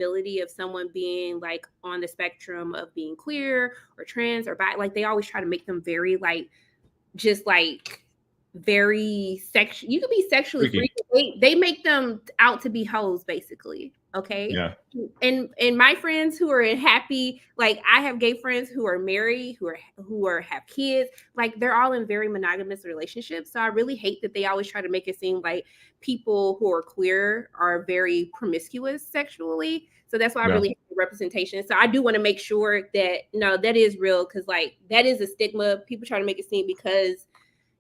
possibility of someone being like on the spectrum of being queer or trans or bi, like they always try to make them very like just like very sexual. You could be sexually free. They make them out to be hoes, basically. Okay. Yeah. And my friends who are happy, like I have gay friends who are married, who are have kids, like they're all in very monogamous relationships. So I really hate that they always try to make it seem like people who are queer are very promiscuous sexually. So that's why I really hate the representation. So I do want to make sure that no, that is real, because like that is a stigma. People try to make it seem because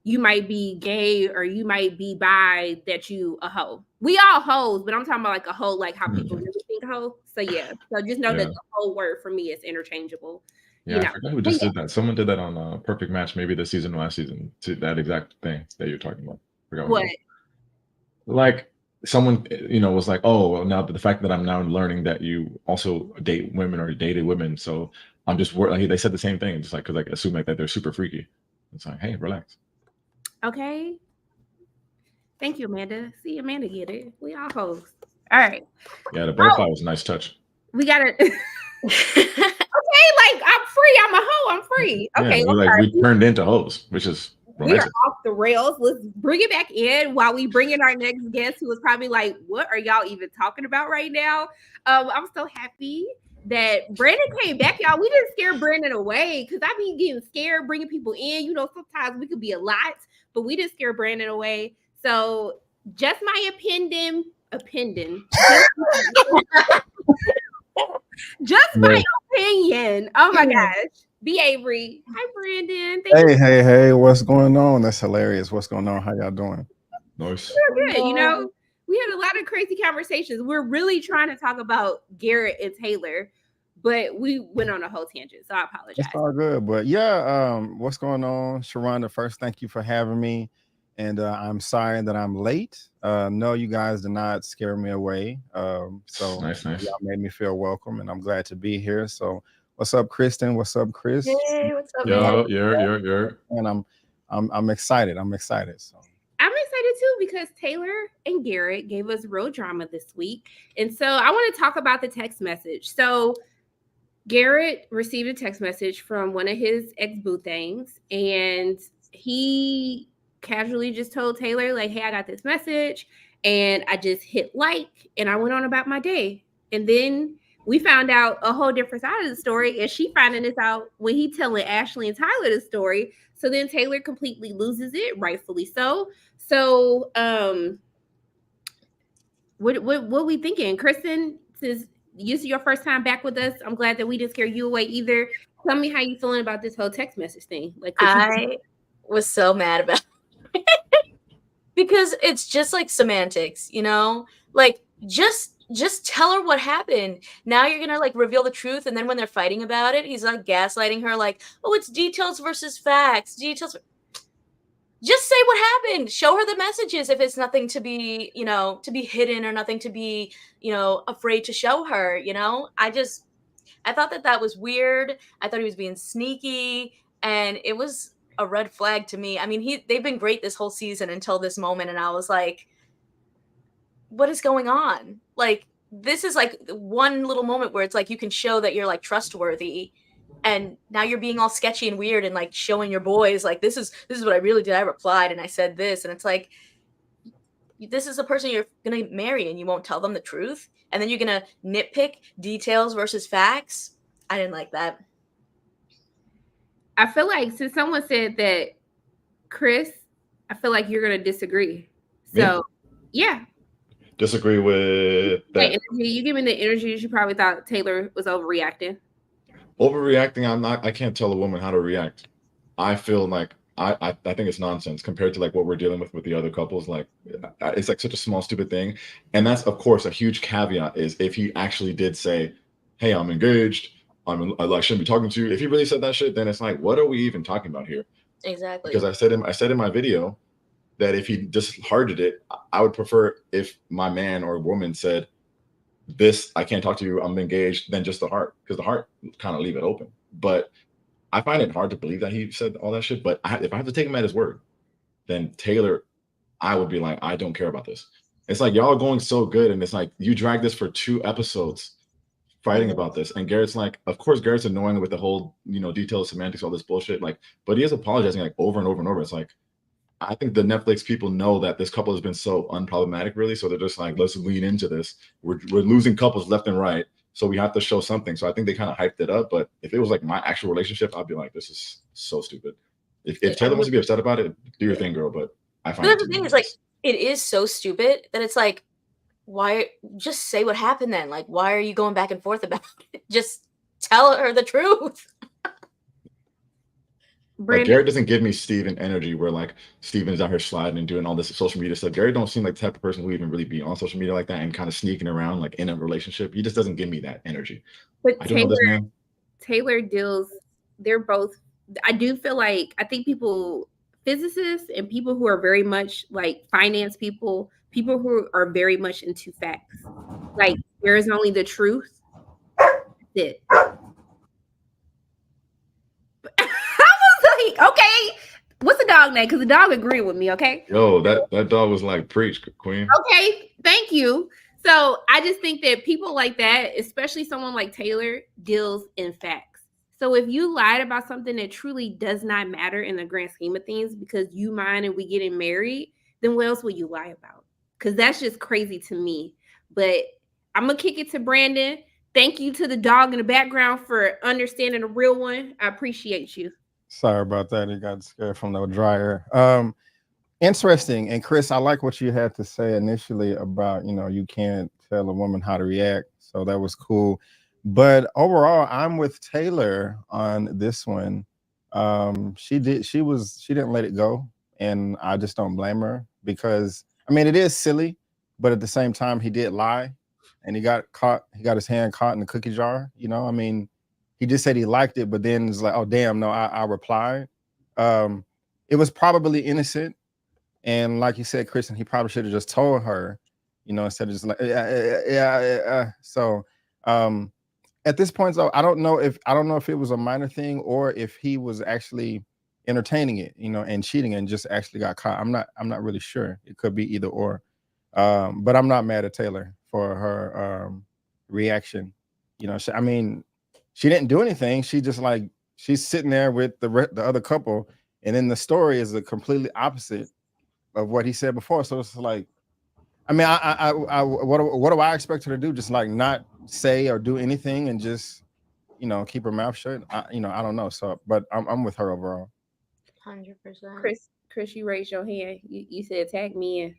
you might be gay or you might be bi that you a hoe. We all hoes, but I'm talking about like a hoe, like how people really think hoe. So yeah, so just know that the whole word for me is interchangeable. Yeah, I forgot who just did that. Someone did that on Perfect Match, maybe this season, last season, to that exact thing that you're talking about. What? Like someone, was like, oh, well, now the fact that I'm now learning that you also date women or dated women, so I'm just like they said the same thing, just like because I assume like that they're super freaky. It's like, hey, relax. Okay. Thank you, Amanda. See, Amanda get it. We all hoes. All right. Yeah, the butterfly was a nice touch. We got it. Okay, like I'm free. I'm a hoe. I'm free. Okay. Yeah, we turned into hoes, which is romantic. We are off the rails. Let's bring it back in while we bring in our next guest, who is probably like, what are y'all even talking about right now? I'm so happy that Brandon came back, y'all. We didn't scare Brandon away, because I be getting scared bringing people in. Sometimes we could be a lot, but we didn't scare Brandon away. So just my opinion. Just my opinion. Oh my gosh. B. Avery. Hi, Brandon. Hey. What's going on? That's hilarious. What's going on? How y'all doing? Nice. We're good. We had a lot of crazy conversations. We're really trying to talk about Garrett and Taylor, but we went on a whole tangent, so I apologize. It's all good. But yeah, what's going on? Sharonda, first, thank you for having me. And I'm sorry that I'm late. No, you guys did not scare me away. So nice. Y'all made me feel welcome, and I'm glad to be here. So what's up, Kristen? What's up, Chris? Hey, what's up, man? Yeah. And I'm excited. So I'm excited too, because Taylor and Garrett gave us real drama this week. And so I want to talk about the text message. So Garrett received a text message from one of his ex-boo things, and he casually just told Taylor, like, hey, I got this message, and I just hit like, and I went on about my day. And then we found out a whole different side of the story, and she finding this out when he telling Ashley and Tyler the story. So then Taylor completely loses it, rightfully so. So what we thinking? Kristen, since this is your first time back with us, I'm glad that we didn't scare you away either. Tell me how you feeling about this whole text message thing. Like, I was so mad about it. Because it's just like semantics, like just tell her what happened. Now you're gonna like reveal the truth, and then when they're fighting about it, he's like gaslighting her, like, oh, it's details versus facts. Just say what happened. Show her the messages if it's nothing to be, to be hidden, or nothing to be, afraid to show her. I thought that was weird. I thought he was being sneaky, and it was a red flag to me. I mean, they've been great this whole season until this moment, and I was like, what is going on? Like, this is like one little moment where it's like you can show that you're like trustworthy, and now you're being all sketchy and weird and like showing your boys like this is what I really did. I replied and I said this, and it's like, this is the person you're gonna marry and you won't tell them the truth, and then you're gonna nitpick details versus facts. I didn't like that. I feel like since someone said that, Chris, I feel like you're going to disagree. So, yeah. Disagree with that. You give me the energy. She probably thought Taylor was overreacting. Overreacting, I can't tell a woman how to react. I feel like I think it's nonsense compared to like what we're dealing with the other couples. Like, it's like such a small, stupid thing. And that's, of course, a huge caveat is if he actually did say, hey, I'm engaged, I shouldn't be talking to you. If he really said that shit, then it's like, what are we even talking about here? Exactly. Because I said in my video that if he just hearted it, I would prefer if my man or woman said, this, I can't talk to you, I'm engaged, than just the heart. Because the heart kind of leave it open. But I find it hard to believe that he said all that shit. But if I have to take him at his word, then Taylor, I would be like, I don't care about this. It's like, y'all are going so good, and it's like, you drag this for 2 episodes. fighting about this, and Garrett's like, of course, Garrett's annoying with the whole, details, semantics, all this bullshit. Like, but he is apologizing like over and over and over. It's like, I think the Netflix people know that this couple has been so unproblematic, really. So they're just like, let's lean into this. We're losing couples left and right, so we have to show something. So I think they kind of hyped it up. But if it was like my actual relationship, I'd be like, this is so stupid. If Taylor wants to be upset about it, do your thing, girl. But I find the thing is, like, it is so stupid that it's like, why just say what happened then? Like, why are you going back and forth about it? Just tell her the truth. Like, Garrett doesn't give me Steven energy where like Steven's out here sliding and doing all this social media stuff. Garrett don't seem like the type of person who even really be on social media like that and kind of sneaking around like in a relationship. He just doesn't give me that energy. But I don't know this man. Taylor deals, they're both, I do feel like, I think people, physicists and people who are very much like finance people who are very much into facts. Like, there is only the truth. That's it. Okay, what's the dog name? Because the dog agreed with me. Okay. Yo, that dog was like, preach, queen. Okay, thank you. So I just think that people like that, especially someone like Taylor, deals in facts. So if you lied about something that truly does not matter in the grand scheme of things because you mind and we getting married, then what else will you lie about? Because that's just crazy to me. But I'm gonna kick it to Brandon. Thank you to the dog in the background for understanding the real one. I appreciate you. Sorry about that. He got scared from the dryer. Interesting. And Chris, I like what you had to say initially about, you can't tell a woman how to react. So that was cool. But overall, I'm with Taylor on this one. She didn't let it go. And I just don't blame her because, it is silly, but at the same time, he did lie and he got his hand caught in the cookie jar. He just said he liked it, but then it's like, oh, damn, no, I replied. It was probably innocent. And like you said, Kristen, he probably should have just told her, instead of just like, yeah. So at this point, though, I don't know if it was a minor thing or if he was actually entertaining it, and cheating and just actually got caught. I'm not really sure. It could be either or. But I'm not mad at Taylor for her reaction. She didn't do anything. She just like, she's sitting there with the other couple. And then the story is the completely opposite of what he said before. So it's like, what do I expect her to do? Just like not say or do anything and just, keep her mouth shut. I don't know. So, but I'm with her overall. 100%. Chris, you raised your hand. You said tag me in.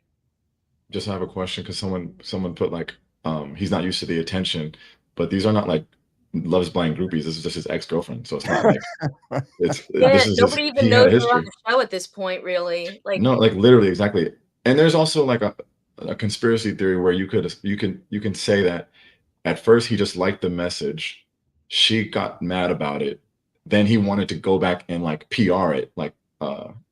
Just have a question because someone put like, he's not used to the attention, but these are not like Love's Blind groupies. This is just his ex-girlfriend, so it's not like nobody even knows they're on the show at this point, really. Like, no, like literally, exactly. And there's also like a conspiracy theory where you can say that at first he just liked the message, she got mad about it, then he wanted to go back and like PR it, like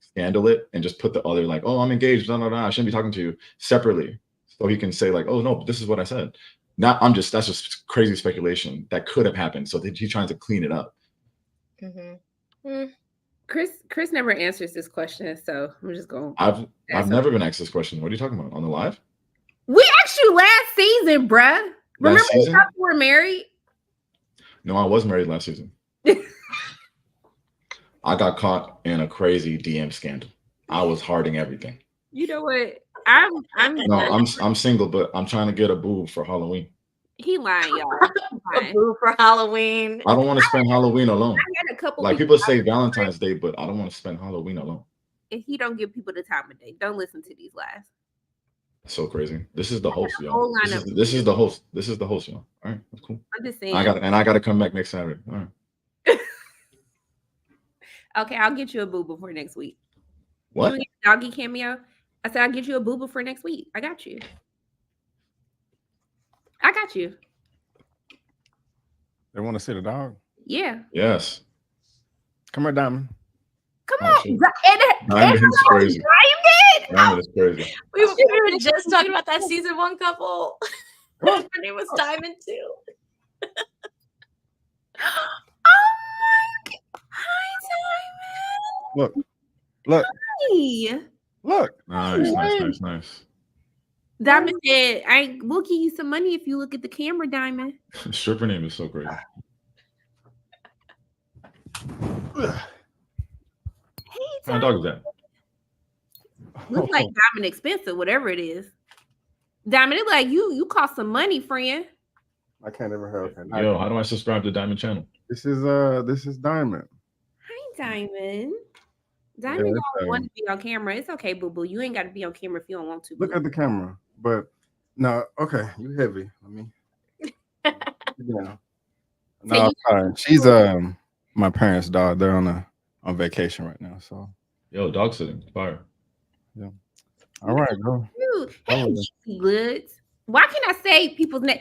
scandal it, and just put the other like, oh, I'm engaged, no, I shouldn't be talking to you separately, so he can say like, oh no, this is what I said. That's just crazy speculation that could have happened. So he's trying to clean it up. Mm-hmm. Chris never answers this question, so I'm just going. I've never been asked this question. What are you talking about on the live? We asked you last season, bruh. Remember we thought you were married? No, I was married last season. I got caught in a crazy DM scandal. I was harding everything. You know what? I'm single, but I'm trying to get a boob for Halloween. He lying, y'all. A boob for Halloween. I don't want to spend Halloween alone. I had a couple like people say Valentine's Day, but I don't want to spend Halloween alone. If he don't give people the time of day, don't listen to these lies. So crazy. This is the host, y'all. This is the host. This is the host, y'all. All right, that's cool. I'm just saying. I got to come back next Saturday. All right. Okay, I'll get you a boo before next week. What? Doggy cameo. I said I'll get you a boo before next week. I got you. They want to see the dog? Yeah. Yes. Come here, Diamond. Come on. Diamond is crazy. Diamond is crazy. We were just talking about that season 1 couple. Her name was Diamond too. Hi, Diamond. Look. Hi. Look. Nice. Diamond said, we'll give you some money if you look at the camera, Diamond. Stripper name is so crazy. Hey, What kind of dog is that? Looks like Diamond expensive, whatever it is. Diamond, it's like you cost some money, friend. I can't ever help it. Yo, how do I subscribe to Diamond channel? This is Diamond. Hi, Diamond. Diamond don't want to be on camera. It's okay, boo boo. You ain't got to be on camera if you don't want to. Look at the camera, but no, okay, you heavy. Let me. Yeah. No, I'm fine. She's my parents' dog. They're on vacation right now, so. Yo, dog sitting, fire. Yeah. All right, go. Hey, Goods. Why can't I say people's name?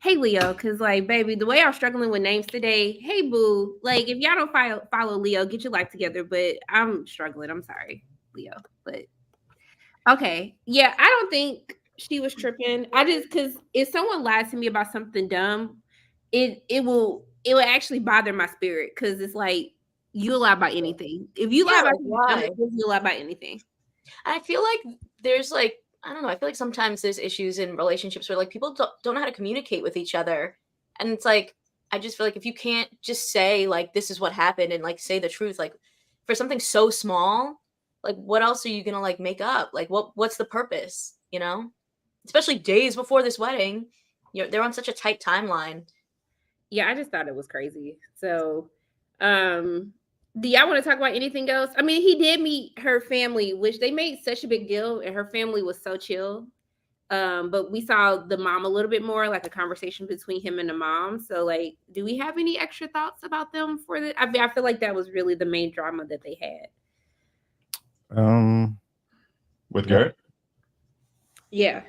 Hey, Leo, because like, baby, the way I'm struggling with names today. Hey, boo. Like, if y'all don't follow Leo, get your life together. But I'm struggling. I'm sorry, Leo. But okay, yeah, I don't think she was tripping. I just because if someone lies to me about something dumb, it will actually bother my spirit because it's like you lie about anything. If you lie about anything, you lie about anything. I feel like there's like, I don't know, I feel like sometimes there's issues in relationships where like people don't know how to communicate with each other. And it's like, I just feel like if you can't just say like, this is what happened and like say the truth, like for something so small, like what else are you going to like make up? Like what's the purpose, you know? Especially days before this wedding, they're on such a tight timeline. Yeah, I just thought it was crazy. So, do y'all want to talk about anything else? I mean, he did meet her family, which they made such a big deal, and her family was so chill. But we saw the mom a little bit more, like a conversation between him and the mom. So, like, do we have any extra thoughts about them for the? I mean, I feel like that was really the main drama that they had. With Garrett? Yeah.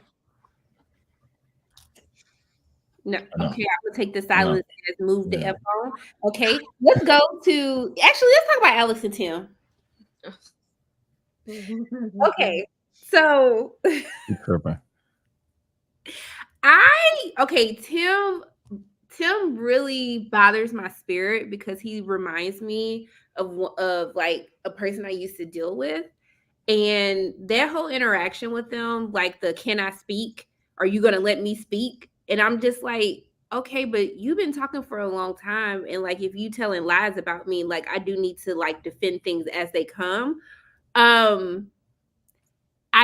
No. Okay, I will take the silence as move the F on. Okay, let's go to let's talk about Alex and Tim. Okay, so Tim really bothers my spirit because he reminds me of like a person I used to deal with, and that whole interaction with them, like the "Can I speak? Are you gonna let me speak?" And I'm just like, okay, but you've been talking for a long time. And like, if you telling lies about me, like I do need to like defend things as they come. I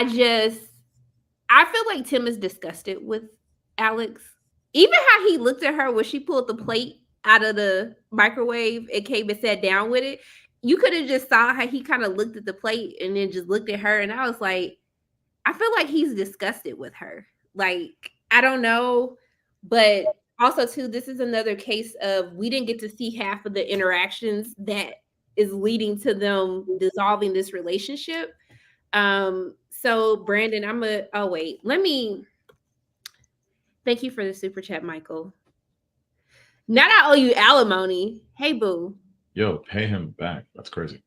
feel like Tim is disgusted with Alex. Even how he looked at her when she pulled the plate out of the microwave and came and sat down with it. You could have just saw how he kind of looked at the plate and then just looked at her. And I was like, I feel like he's disgusted with her. Like, I don't know, but also too, this is another case of we didn't get to see half of the interactions that is leading to them dissolving this relationship. So Brandon, thank you for the super chat, Michael. Now I owe you alimony. Hey, boo. Yo, pay him back. That's crazy.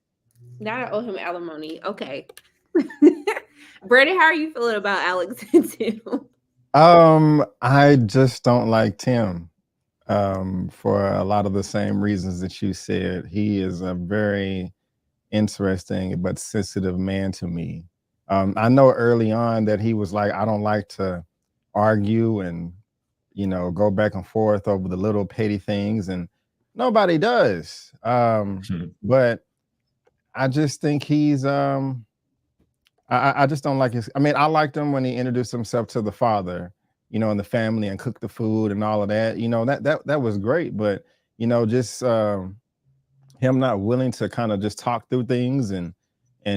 Now I owe him alimony. Okay. Brandon, how are you feeling about Alex and Tim? I just don't like Tim for a lot of the same reasons that you said. He is a very interesting but sensitive man to me. I know early on that he was like, I don't like to argue and, go back and forth over the little petty things, and nobody does. But I just think he's, I just don't like his, I liked him when he introduced himself to the father, and the family and cooked the food and all of that, that was great. But, just him not willing to kind of just talk through things and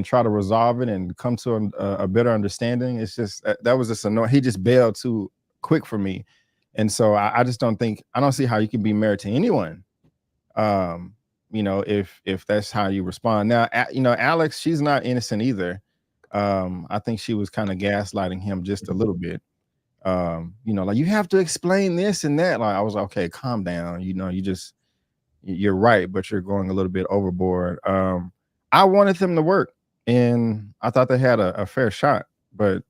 try to resolve it and come to a better understanding. It's just, that was just annoying. He just bailed too quick for me. And so I just don't see how you can be married to anyone. If that's how you respond. Now, Alex, she's not innocent either. I think she was kind of gaslighting him just a little bit. Like, you have to explain this and that. Like, I was like, okay, calm down. You're right, but you're going a little bit overboard. I wanted them to work, and I thought they had a fair shot, but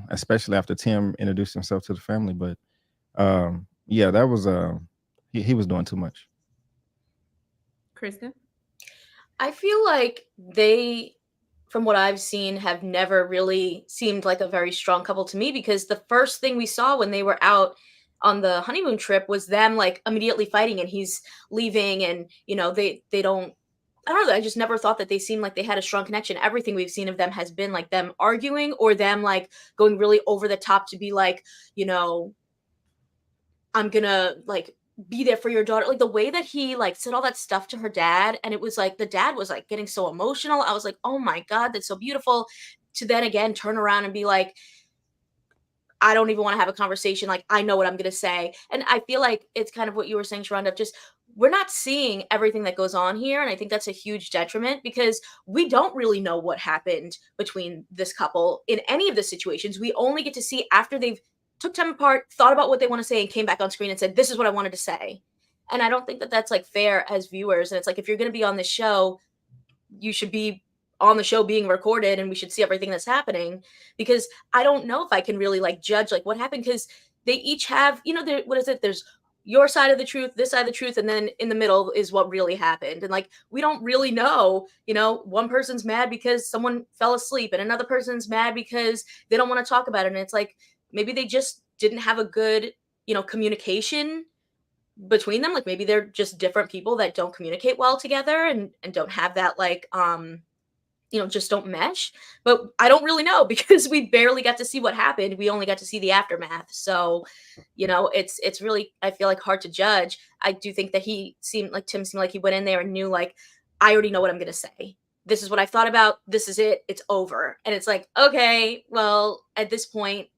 especially after Tim introduced himself to the family. But yeah, that was he was doing too much. Kristen? I feel like they from what I've seen, have never really seemed like a very strong couple to me, because the first thing we saw when they were out on the honeymoon trip was them like immediately fighting, and he's leaving, and they don't. I don't know. I just never thought that they seemed like they had a strong connection. Everything we've seen of them has been like them arguing, or them like going really over the top to be like, I'm gonna like be there for your daughter. Like the way that he like said all that stuff to her dad, and it was like the dad was like getting so emotional. I was like, oh my God, that's so beautiful. To then again turn around and be like, I don't even want to have a conversation. Like, I know what I'm gonna say. And I feel like it's kind of what you were saying, Sharonda, just we're not seeing everything that goes on here. And I think that's a huge detriment, because we don't really know what happened between this couple in any of the situations. We only get to see after they've took time apart, thought about what they want to say, and came back on screen and said, this is what I wanted to say. And I don't think that that's like fair as viewers. And it's like, if you're going to be on this show, you should be on the show being recorded, and we should see everything that's happening, because I don't know if I can really like judge like what happened, because they each have, what is it? There's your side of the truth, this side of the truth, and then in the middle is what really happened. And like, we don't really know, one person's mad because someone fell asleep, and another person's mad because they don't want to talk about it. And it's like, maybe they just didn't have a good, communication between them. Like maybe they're just different people that don't communicate well together, and don't have that like, just don't mesh. But I don't really know, because we barely got to see what happened. We only got to see the aftermath. So, it's really, I feel like, hard to judge. I do think that Tim seemed like he went in there and knew like, I already know what I'm going to say. This is what I've thought about. This is it. It's over. And it's like, okay, well, at this point,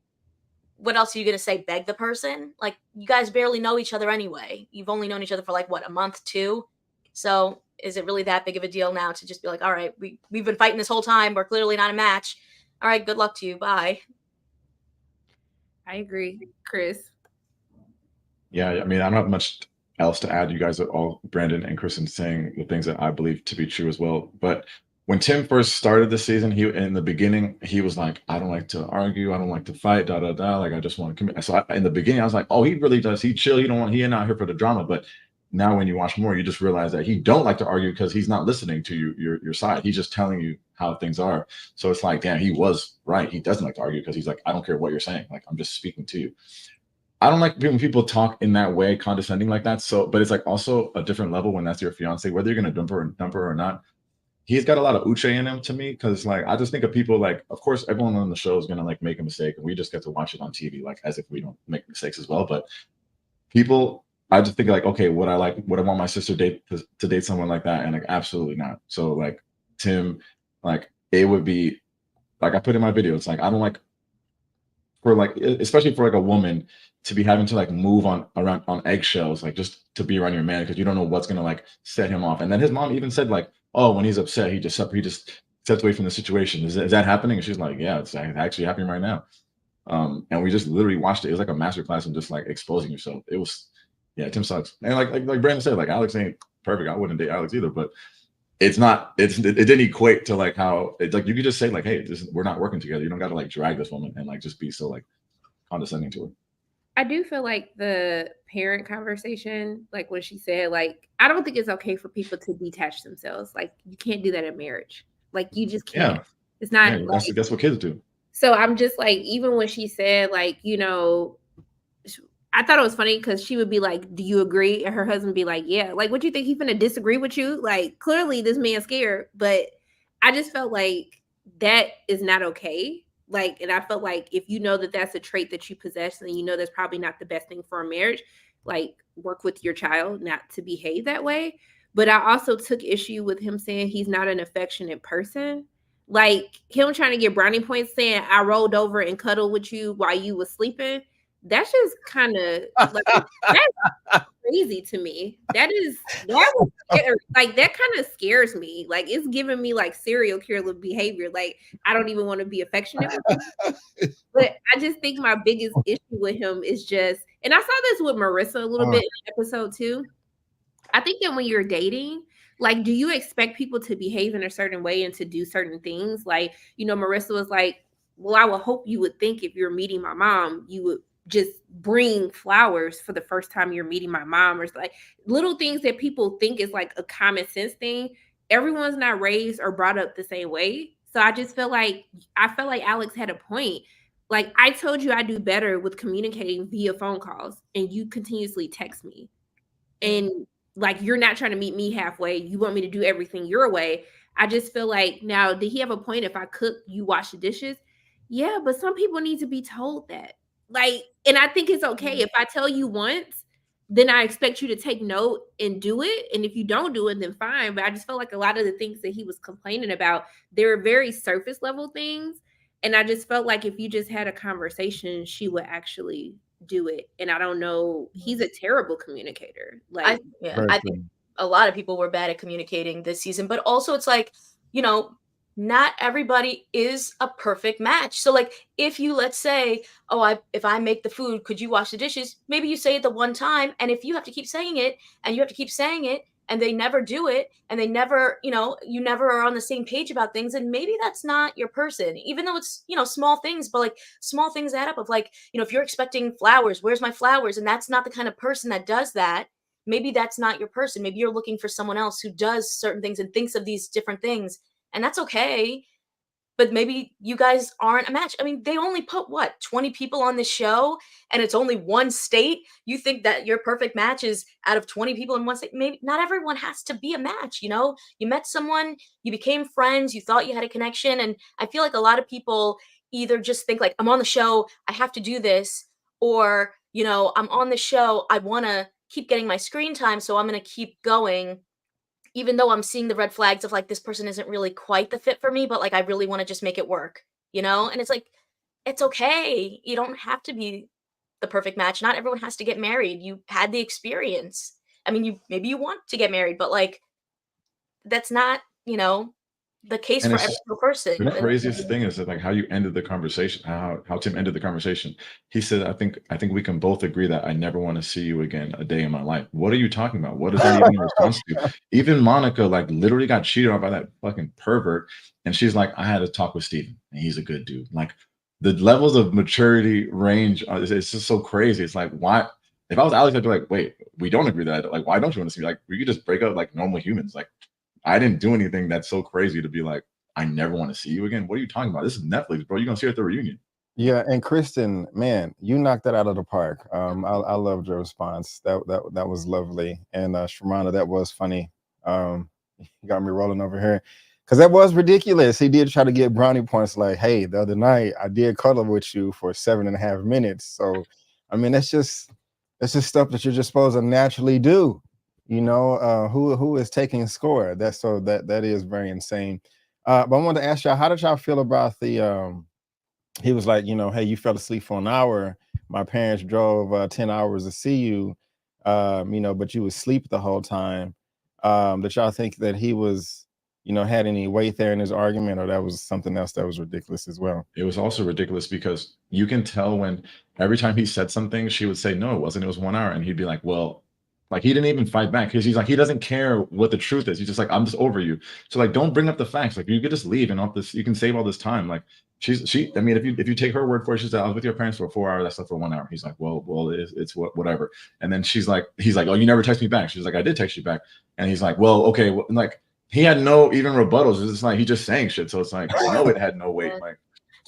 what else are you going to say? Beg the person? Like, you guys barely know each other anyway. You've only known each other for like, what, a month, 2? So is it really that big of a deal now to just be like, all right, we've been fighting this whole time. We're clearly not a match. All right, good luck to you. Bye. I agree. Chris? Yeah, I mean, I don't have much else to add. You guys are all, Brandon and Kristen, saying the things that I believe to be true as well. But when Tim first started the season, in the beginning, he was like, I don't like to argue. I don't like to fight, da, da, da. Like, I just want to commit. So in the beginning, I was like, oh, he really does. He chill. He ain't out here for the drama. But now when you watch more, you just realize that he don't like to argue, because he's not listening to your side. He's just telling you how things are. So it's like, damn, he was right. He doesn't like to argue, because he's like, I don't care what you're saying. Like, I'm just speaking to you. I don't like when people talk in that way, condescending like that. So, but it's like also a different level when that's your fiance, whether you're going to dump her or not. He's got a lot of uche in him to me, because like, I just think of people like, of course, everyone on the show is going to like make a mistake, and we just get to watch it on TV, like as if we don't make mistakes as well. But people, I just think like, okay, would I want my sister to date someone like that? And like, absolutely not. So like Tim, like it would be like, I put in my video, it's like, I don't like, for like, especially for like a woman to be having to like move on eggshells, like just to be around your man, because you don't know what's gonna like set him off. And then his mom even said like, oh, when he's upset, he just steps away from the situation. Is that happening? And she's like, yeah, it's actually happening right now. And we just literally watched it. It was like a masterclass in just like exposing yourself. It was, yeah, Tim sucks. And like Brandon said, like Alex ain't perfect. I wouldn't date Alex either, but it didn't equate to like how it's like, you could just say like, hey, we're not working together. You don't got to like drag this woman and like just be so like condescending to her. I do feel like the parent conversation, like when she said, like, I don't think it's okay for people to detach themselves. Like, you can't do that in marriage. Like, you just can't. Yeah. It's not. Yeah, that's what kids do. So I'm just like, even when she said, like, I thought it was funny, because she would be like, do you agree? And her husband would be like, yeah. Like, what do you think? He's going to disagree with you? Like, clearly this man's scared. But I just felt like that is not okay. Like, and I felt like if you know that that's a trait that you possess, and you know that's probably not the best thing for a marriage, like, work with your child not to behave that way. But I also took issue with him saying he's not an affectionate person. Like, him trying to get brownie points saying I rolled over and cuddled with you while you was sleeping. That's just kind of like, that's crazy to me. That kind of scares me. Like, it's giving me like serial killer behavior. Like, I don't even want to be affectionate with him. But I just think my biggest issue with him is just, and I saw this with Marissa a little bit in episode 2. I think that when you're dating, like, do you expect people to behave in a certain way and to do certain things? Like, Marissa was like, well, I would hope you would think if you're meeting my mom, you would just bring flowers for the first time you're meeting my mom, or like little things that people think is like a common sense thing. Everyone's not raised or brought up the same way. So I just felt like Alex had a point. Like, I told you I do better with communicating via phone calls, and you continuously text me. And like, you're not trying to meet me halfway. You want me to do everything your way. I just feel like, now, did he have a point? If I cook, you wash the dishes? Yeah, but some people need to be told that. Like, and I think it's okay if I tell you once, then I expect you to take note and do it. And if you don't do it, then fine. But I just felt like a lot of the things that he was complaining about, they're very surface level things. And I just felt like if you just had a conversation, she would actually do it. And I don't know, he's a terrible communicator. Like, I think a lot of people were bad at communicating this season, but also it's like, not everybody is a perfect match. So like, if you, let's say, if I make the food, could you wash the dishes? Maybe you say it the one time, and if you have to keep saying it and you have to keep saying it and they never do it, and they never, you never are on the same page about things, and maybe that's not your person, even though it's, small things, but like small things add up of like, if you're expecting flowers, where's my flowers? And that's not the kind of person that does that. Maybe that's not your person. Maybe you're looking for someone else who does certain things and thinks of these different things. And that's okay. But maybe you guys aren't a match. I mean, they only put 20 people on this show, and it's only one state. You think that your perfect match is out of 20 people in one state? Maybe not everyone has to be a match. You met someone, you became friends, you thought you had a connection. And I feel like a lot of people either just think like, I'm on the show, I have to do this, or, I'm on the show, I want to keep getting my screen time, so I'm going to keep going, even though I'm seeing the red flags of like, this person isn't really quite the fit for me, but like, I really want to just make it work, And it's like, it's okay. You don't have to be the perfect match. Not everyone has to get married. You had the experience. I mean, maybe you want to get married, but like, that's not, the case for every single person. The craziest thing is that like how you ended the conversation, how Tim ended the conversation. He said, I think we can both agree that I never want to see you again a day in my life. What are you talking about? What is that even in response to? Even Monica like literally got cheated on by that fucking pervert. And she's like, I had to talk with Steven and he's a good dude. Like, the levels of maturity range, it's just so crazy. It's like, why? If I was Alex, I'd be like, wait, we don't agree that. Like, why don't you want to see me? Like, we could just break up like normal humans. Like, I didn't do anything that's so crazy to be like, I never want to see you again. What are you talking about? This is Netflix, bro. You're gonna see her at the reunion. Yeah, and Kristen, man, you knocked that out of the park. I loved your response. That was lovely. And Sharmana, that was funny. You got me rolling over here. Because that was ridiculous. He did try to get brownie points like, hey, the other night I did cuddle with you for 7.5 minutes. So I mean, that's just stuff that you're just supposed to naturally do. Who is taking score? That is very insane. But I wanted to ask y'all, how did y'all feel about the he was like, hey, you fell asleep for an hour. My parents drove 10 hours to see you, but you was asleep the whole time. Did y'all think that he was, had any weight there in his argument, or that was something else that was ridiculous as well? It was also ridiculous because you can tell when every time he said something, she would say, no, it wasn't. It was 1 hour. And he'd be like, well, like he didn't even fight back because he's like, he doesn't care what the truth is. He's just like, I'm just over you. So like, don't bring up the facts. Like you could just leave and all this, you can save all this time. Like I mean, if you take her word for it, she said, I was with your parents for 4 hours. I slept for 1 hour. He's like, well, it's whatever. And then he's like, oh, you never text me back. She's like, I did text you back. And he's like, well, okay. Well, like he had no even rebuttals. It's just like, he just saying shit. So it's like, no, it had no weight. Like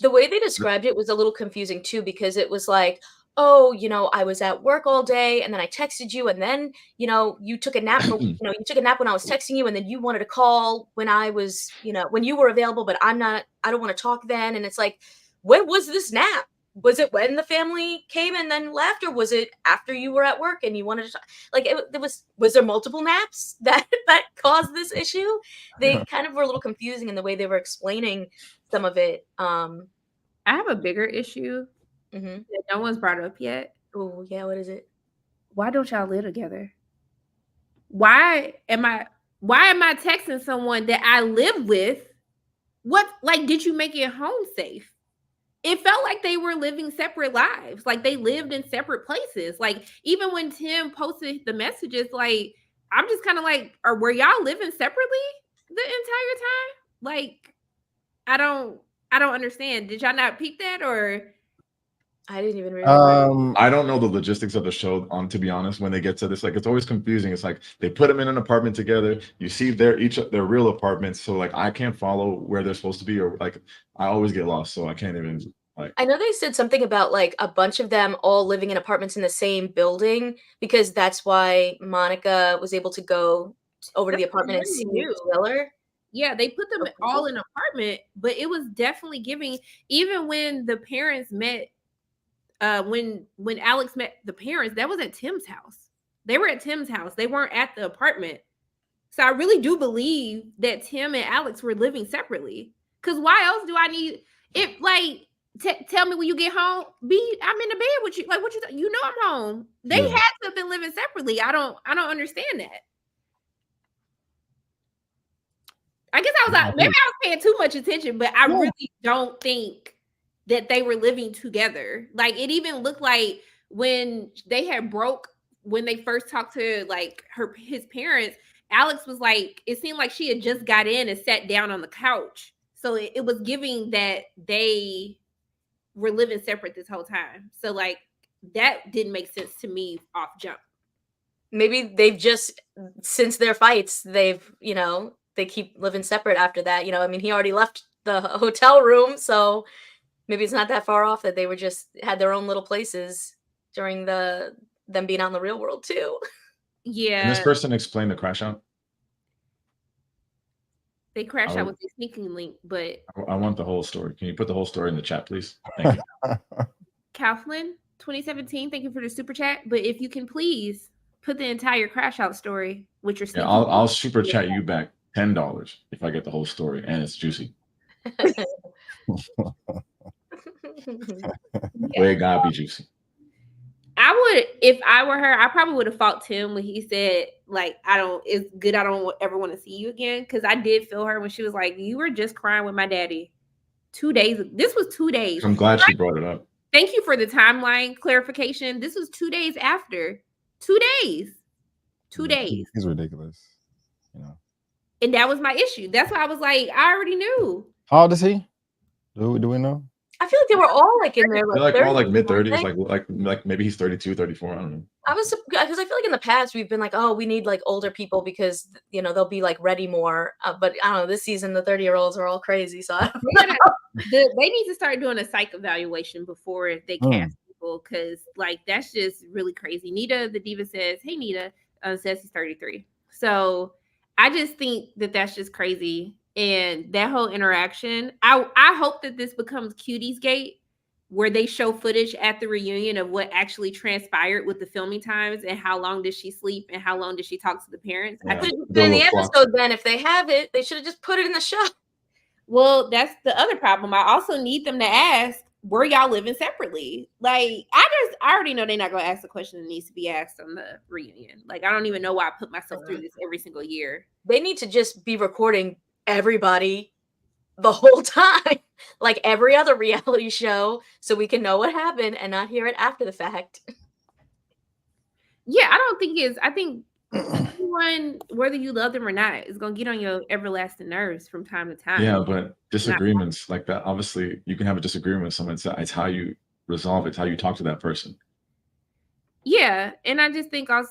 the way they described it was a little confusing too, because it was like, oh, I was at work all day and then I texted you, and then, you took a nap, you took a nap when I was texting you, and then you wanted to call when I was, when you were available, but I don't want to talk then. And it's like, when was this nap? Was it when the family came and then left, or was it after you were at work and you wanted to talk? Like was there multiple naps that caused this issue? They kind of were a little confusing in the way they were explaining some of it. I have a bigger issue that no one's brought up yet. Oh yeah, what is it? Why don't y'all live together? Why am I texting someone that I live with? What, like, did you make it home safe? It felt like they were living separate lives. Like they lived in separate places. Like even when Tim posted the messages, like I'm just kind of like, were y'all living separately the entire time? Like I don't understand. Did y'all not peep that? Or I didn't even realize. I don't know the logistics of the show. To be honest, when they get to this, like it's always confusing. It's like they put them in an apartment together. You see their real apartments, so like I can't follow where they're supposed to be, or like I always get lost, so I can't even like. I know they said something about like a bunch of them all living in apartments in the same building because that's why Monica was able to go over to the apartment and see Taylor. Yeah, they put them all in an apartment, but it was definitely giving. Even when the parents met, when Alex met the parents, that was at Tim's house. They were at Tim's house. They weren't at the apartment. So I really do believe that Tim and Alex were living separately. Because why else do I need it? Like, tell me when you get home. I'm in the bed with you. Like, what you know I'm home. They had to have been living separately. I don't understand that. I guess I was like, maybe I was paying too much attention, but I really don't think that they were living together. Like, it even looked like when they had when they first talked to like his parents, Alex was like, it seemed like she had just got in and sat down on the couch. So it was giving that they were living separate this whole time. So like that didn't make sense to me off jump. Maybe they've just, since their fights, they've, they keep living separate after that. I mean, he already left the hotel room, so maybe it's not that far off that they were just had their own little places during them being out in the real world too. Yeah. Can this person explain the crash out? They crash out with the sneaking link, but I want the whole story. Can you put the whole story in the chat, please? Thank you. Kaufman, 2017. Thank you for the super chat. But if you can please put the entire crash out story with your sneaking link. I'll super chat you back $10 if I get the whole story and it's juicy. Way it gotta be juicy. I would, if I were her, I probably would have fought Tim when he said, like, it's good I don't ever want to see you again. Because I did feel her when she was like, you were just crying with my daddy 2 days. This was 2 days. I'm glad she brought it up. Thank you for the timeline clarification. This was 2 days after. 2 days. 2 days. It's ridiculous. And that was my issue. That's why I was like, I already knew. How old is he? Do we know? I feel like they were all like in their like all like mid-30s, like maybe he's 32, 34. I don't know. Because I feel like in the past we've been like, oh, we need like older people because they'll be like ready more. But I don't know. This season the 30-year-olds are all crazy, so I don't know. They need to start doing a psych evaluation before they cast people, because like that's just really crazy. Nita the Diva says, "Hey Nita," says he's 33. So I just think that that's just crazy. And that whole interaction, I hope that this becomes Cuties Gate, where they show footage at the reunion of what actually transpired with the filming times and how long did she sleep and how long did she talk to the parents. Yeah. I put it in the episode. Then if they have it, they should have just put it in the show. Well, that's the other problem. I also need them to ask, were y'all living separately? Like, I already know they're not going to ask the question that needs to be asked on the reunion. Like, I don't even know why I put myself through this every single year. They need to just be recording everybody the whole time, like every other reality show, so we can know what happened and not hear it after the fact. Yeah, I think everyone, whether you love them or not, is gonna get on your everlasting nerves from time to time. Yeah, but disagreements like that, obviously you can have a disagreement with someone. It's how you resolve it, it's how you talk to that person. Yeah, and I just think I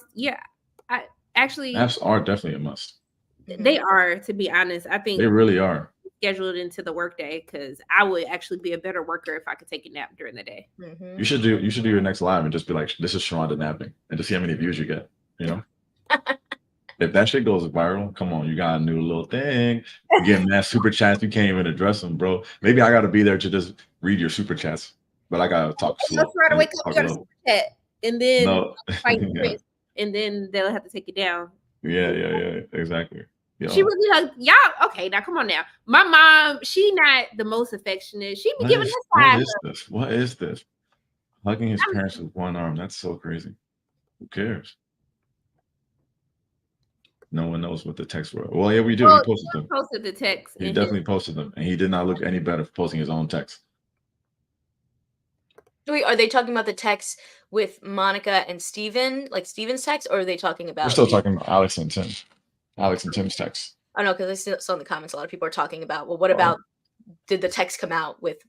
actually apps are definitely a must. They are, to be honest. I think they really are scheduled into the workday, because I would actually be a better worker if I could take a nap during the day. Mm-hmm. You should do your next live and just be like, this is Sharonda napping, and just see how many views you get. If that shit goes viral, come on, you got a new little thing. You get mad super chats, you can't even address them, bro. Maybe I gotta be there to just read your super chats, but I gotta talk slow. Try to wake up your super chat, and then and then they'll have to take it down. Yeah, exactly. She really like y'all. Okay, now come on now. My mom, she not the most affectionate. She be giving us What is this? Hugging his parents with one arm. That's so crazy. Who cares? No one knows what the texts were. Well, yeah, we do. He posted them. Posted the text. He definitely posted them, and he did not look any better for posting his own text. Wait, are they talking about the text with Monica and Steven, like Steven's text, or are they talking about? We're still talking about Alex and Tim. Alex and Tim's text. I know, because I saw in the comments a lot of people are talking about, well, what about did the text come out with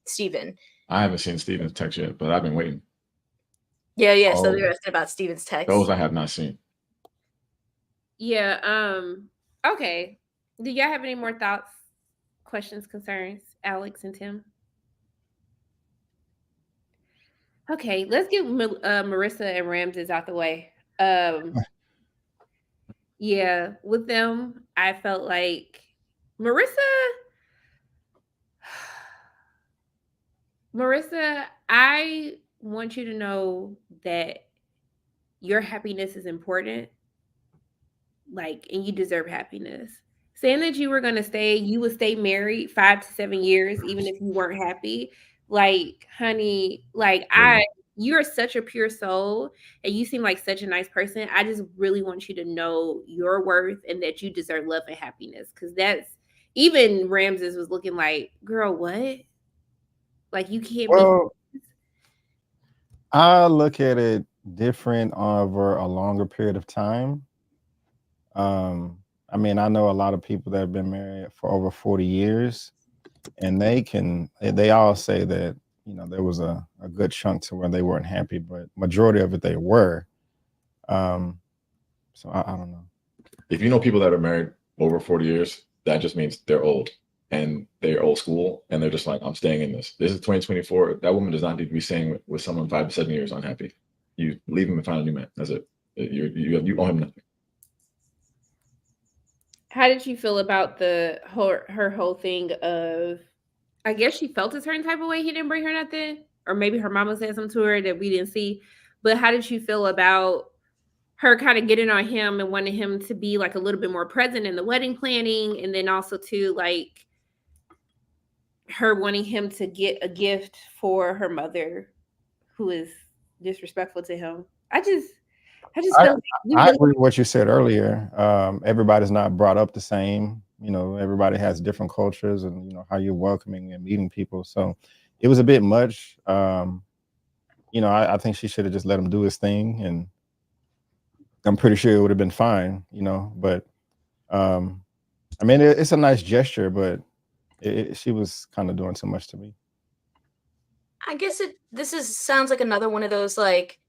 Steven? I haven't seen Steven's text yet, but I've been waiting. Yeah. So Oh. they're asking about Steven's text. Those I have not seen. Yeah. Okay. Do y'all have any more thoughts, questions, concerns, Alex and Tim? Okay, let's get Marissa and Ramses out the way. Yeah, with them, I felt like Marissa, I want you to know that your happiness is important, like, and you deserve happiness. Saying that you were going to stay, you would stay married 5 to 7 years, even if you weren't happy. Like, honey, like, you're such a pure soul and you seem like such a nice person. I just really want you to know your worth and that you deserve love and happiness. Cause that's, even Ramses was looking like, girl, what? Like, you can't Well, I look at it different over a longer period of time. I mean, I know a lot of people that have been married for over 40 years, and they all say that, you know, there was a good chunk to where they weren't happy, but majority of it they were. So I don't know. If you know people that are married over 40 years, that just means they're old and they're old school and they're just like, I'm staying in this. This is 2024. That woman does not need to be staying with someone 5 to 7 years unhappy. You leave him and find a new man. That's it. You owe him nothing. How did you feel about her whole thing of, I guess she felt a certain type of way he didn't bring her nothing, or maybe her mama said something to her that we didn't see. But how did you feel about her kind of getting on him and wanting him to be like a little bit more present in the wedding planning, and then also to like her wanting him to get a gift for her mother who is disrespectful to him? I just feel like I agree with what you said earlier. Everybody's not brought up the same. You know, everybody has different cultures and, you know, how you're welcoming and meeting people. So it was a bit much. You know, I think she should have just let him do his thing, and I'm pretty sure it would have been fine, you know. But I mean, it's a nice gesture, but she was kind of doing too much to me. I guess sounds like another one of those, like,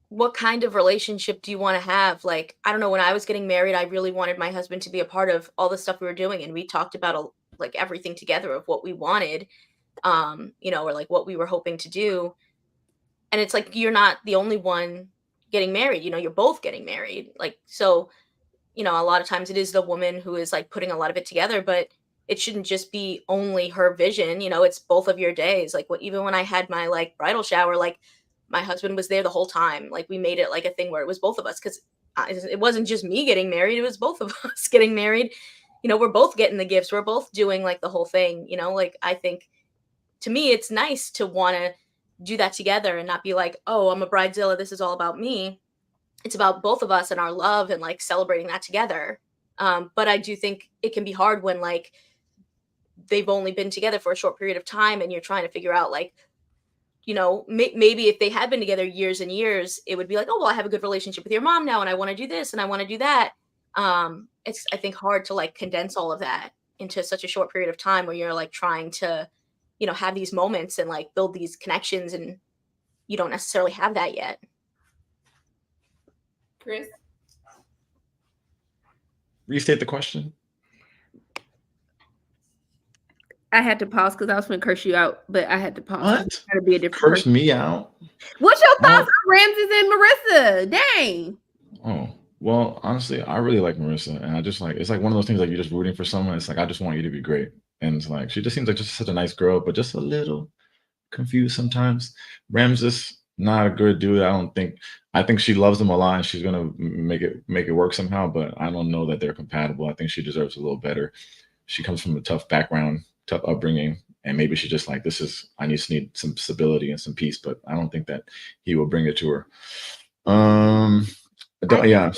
what kind of relationship do you want to have? Like, I don't know, when I was getting married, I really wanted my husband to be a part of all the stuff we were doing, and we talked about like everything together of what we wanted, you know, or like what we were hoping to do. And it's like, you're not the only one getting married, you know, you're both getting married. Like, so, you know, a lot of times it is the woman who is like putting a lot of it together, but it shouldn't just be only her vision, you know, it's both of your days. Like, even when I had my like bridal shower, like my husband was there the whole time. Like, we made it like a thing where it was both of us, because it wasn't just me getting married, it was both of us getting married. You know, we're both getting the gifts, we're both doing like the whole thing, you know. Like, I think, to me, it's nice to want to do that together and not be like, oh, I'm a bridezilla, this is all about me. It's about both of us and our love and like celebrating that together. But I do think it can be hard when like they've only been together for a short period of time and you're trying to figure out, like, you know, maybe if they had been together years and years, it would be like, oh, well, I have a good relationship with your mom now and I want to do this and I want to do that. It's, I think, hard to like condense all of that into such a short period of time where you're like trying to, you know, have these moments and like build these connections, and you don't necessarily have that yet. Chris? Restate the question. I had to pause because I was going to curse you out, but I had to pause. What? Got to be a different Curse person. me out? What's your thoughts on Ramses and Marissa? Dang. Oh, well, honestly, I really like Marissa, and I just like, it's like one of those things like you're just rooting for someone. It's like, I just want you to be great. And it's like, she just seems like just such a nice girl, but just a little confused sometimes. Ramses, not a good dude. I think she loves him a lot and she's gonna make it work somehow, but I don't know that they're compatible. I think she deserves a little better. She comes from a tough background, tough upbringing, and maybe she just like, I just need some stability and some peace, but I don't think that he will bring it to her. Yeah,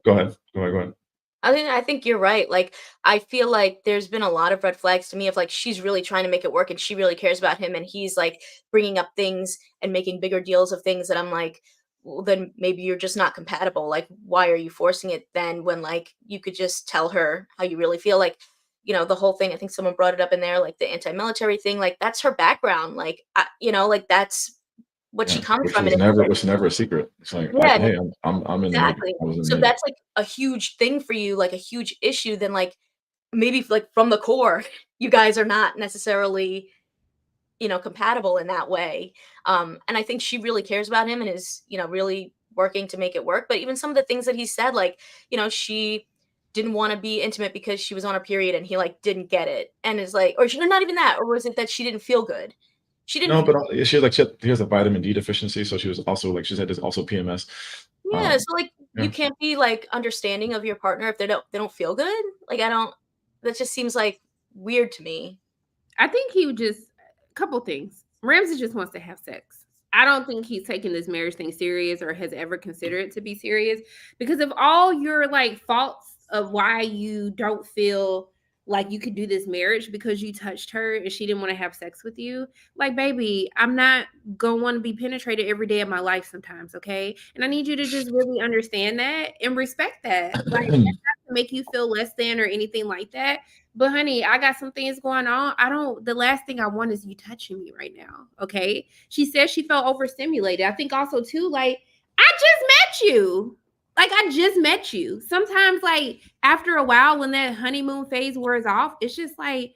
go ahead. I think you're right. Like, I feel like there's been a lot of red flags to me of like, she's really trying to make it work and she really cares about him, and he's like bringing up things and making bigger deals of things that I'm like, well, then maybe you're just not compatible. Like, why are you forcing it then when like you could just tell her how you really feel? Like, you know, the whole thing, I think someone brought it up in there, like the anti-military thing, like that's her background. Like, you know, like that's what she comes from. Which was never a secret. It's like, Yeah, hey, I'm in the Navy. exactly. I was in the So Navy. that's like a huge thing for you, like a huge issue. Then like maybe like from the core, you guys are not necessarily, you know, compatible in that way. And I think she really cares about him and is, you know, really working to make it work. But even some of the things that he said, like, you know, she didn't want to be intimate because she was on her period and he like didn't get it. And is like, or she, not even that, or was it that she didn't feel good? She didn't No, but she has a vitamin D deficiency, so she was also like she said there's also PMS. Yeah, so like Yeah. you can't be like understanding of your partner if they don't feel good. Like I don't, that just seems like weird to me. I think he would just a couple things. Ramsey just wants to have sex. I don't think he's taking this marriage thing serious or has ever considered it to be serious, because of all your like faults of why you don't feel like you could do this marriage because you touched her and she didn't want to have sex with you. Like, baby, I'm not gonna want to be penetrated every day of my life sometimes, okay? And I need you to just really understand that and respect that. Like, that's not to make you feel less than or anything like that. But honey, I got some things going on. The last thing I want is you touching me right now. Okay. She says she felt overstimulated. I think also too, like, I just met you. Like, I just met you. Sometimes, like, after a while, when that honeymoon phase wears off, it's just like,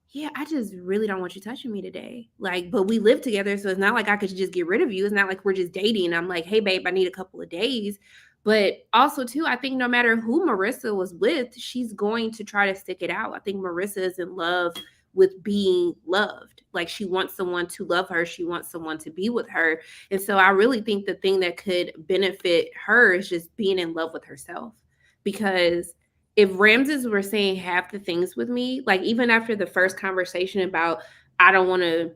yeah, I just really don't want you touching me today. Like, but we live together, so it's not like I could just get rid of you. It's not like we're just dating. I'm like, hey, babe, I need a couple of days. But also, too, I think no matter who Marissa was with, she's going to try to stick it out. I think Marissa is in love with being loved. Like, she wants someone to love her. She wants someone to be with her. And so I really think the thing that could benefit her is just being in love with herself. Because if Ramses were saying half the things with me, like even after the first conversation about, I don't want to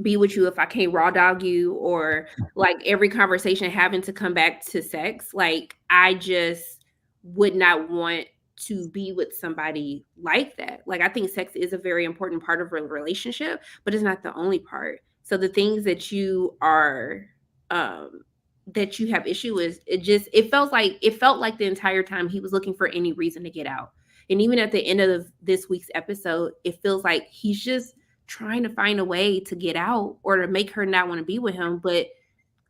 be with you if I can't raw dog you, or like every conversation having to come back to sex, like I just would not want to be with somebody like that. Like, I think sex is a very important part of a relationship, but it's not the only part. So the things that you are that you have issue with, it felt like the entire time he was looking for any reason to get out. And even at the end of this week's episode, it feels like he's just trying to find a way to get out or to make her not want to be with him. But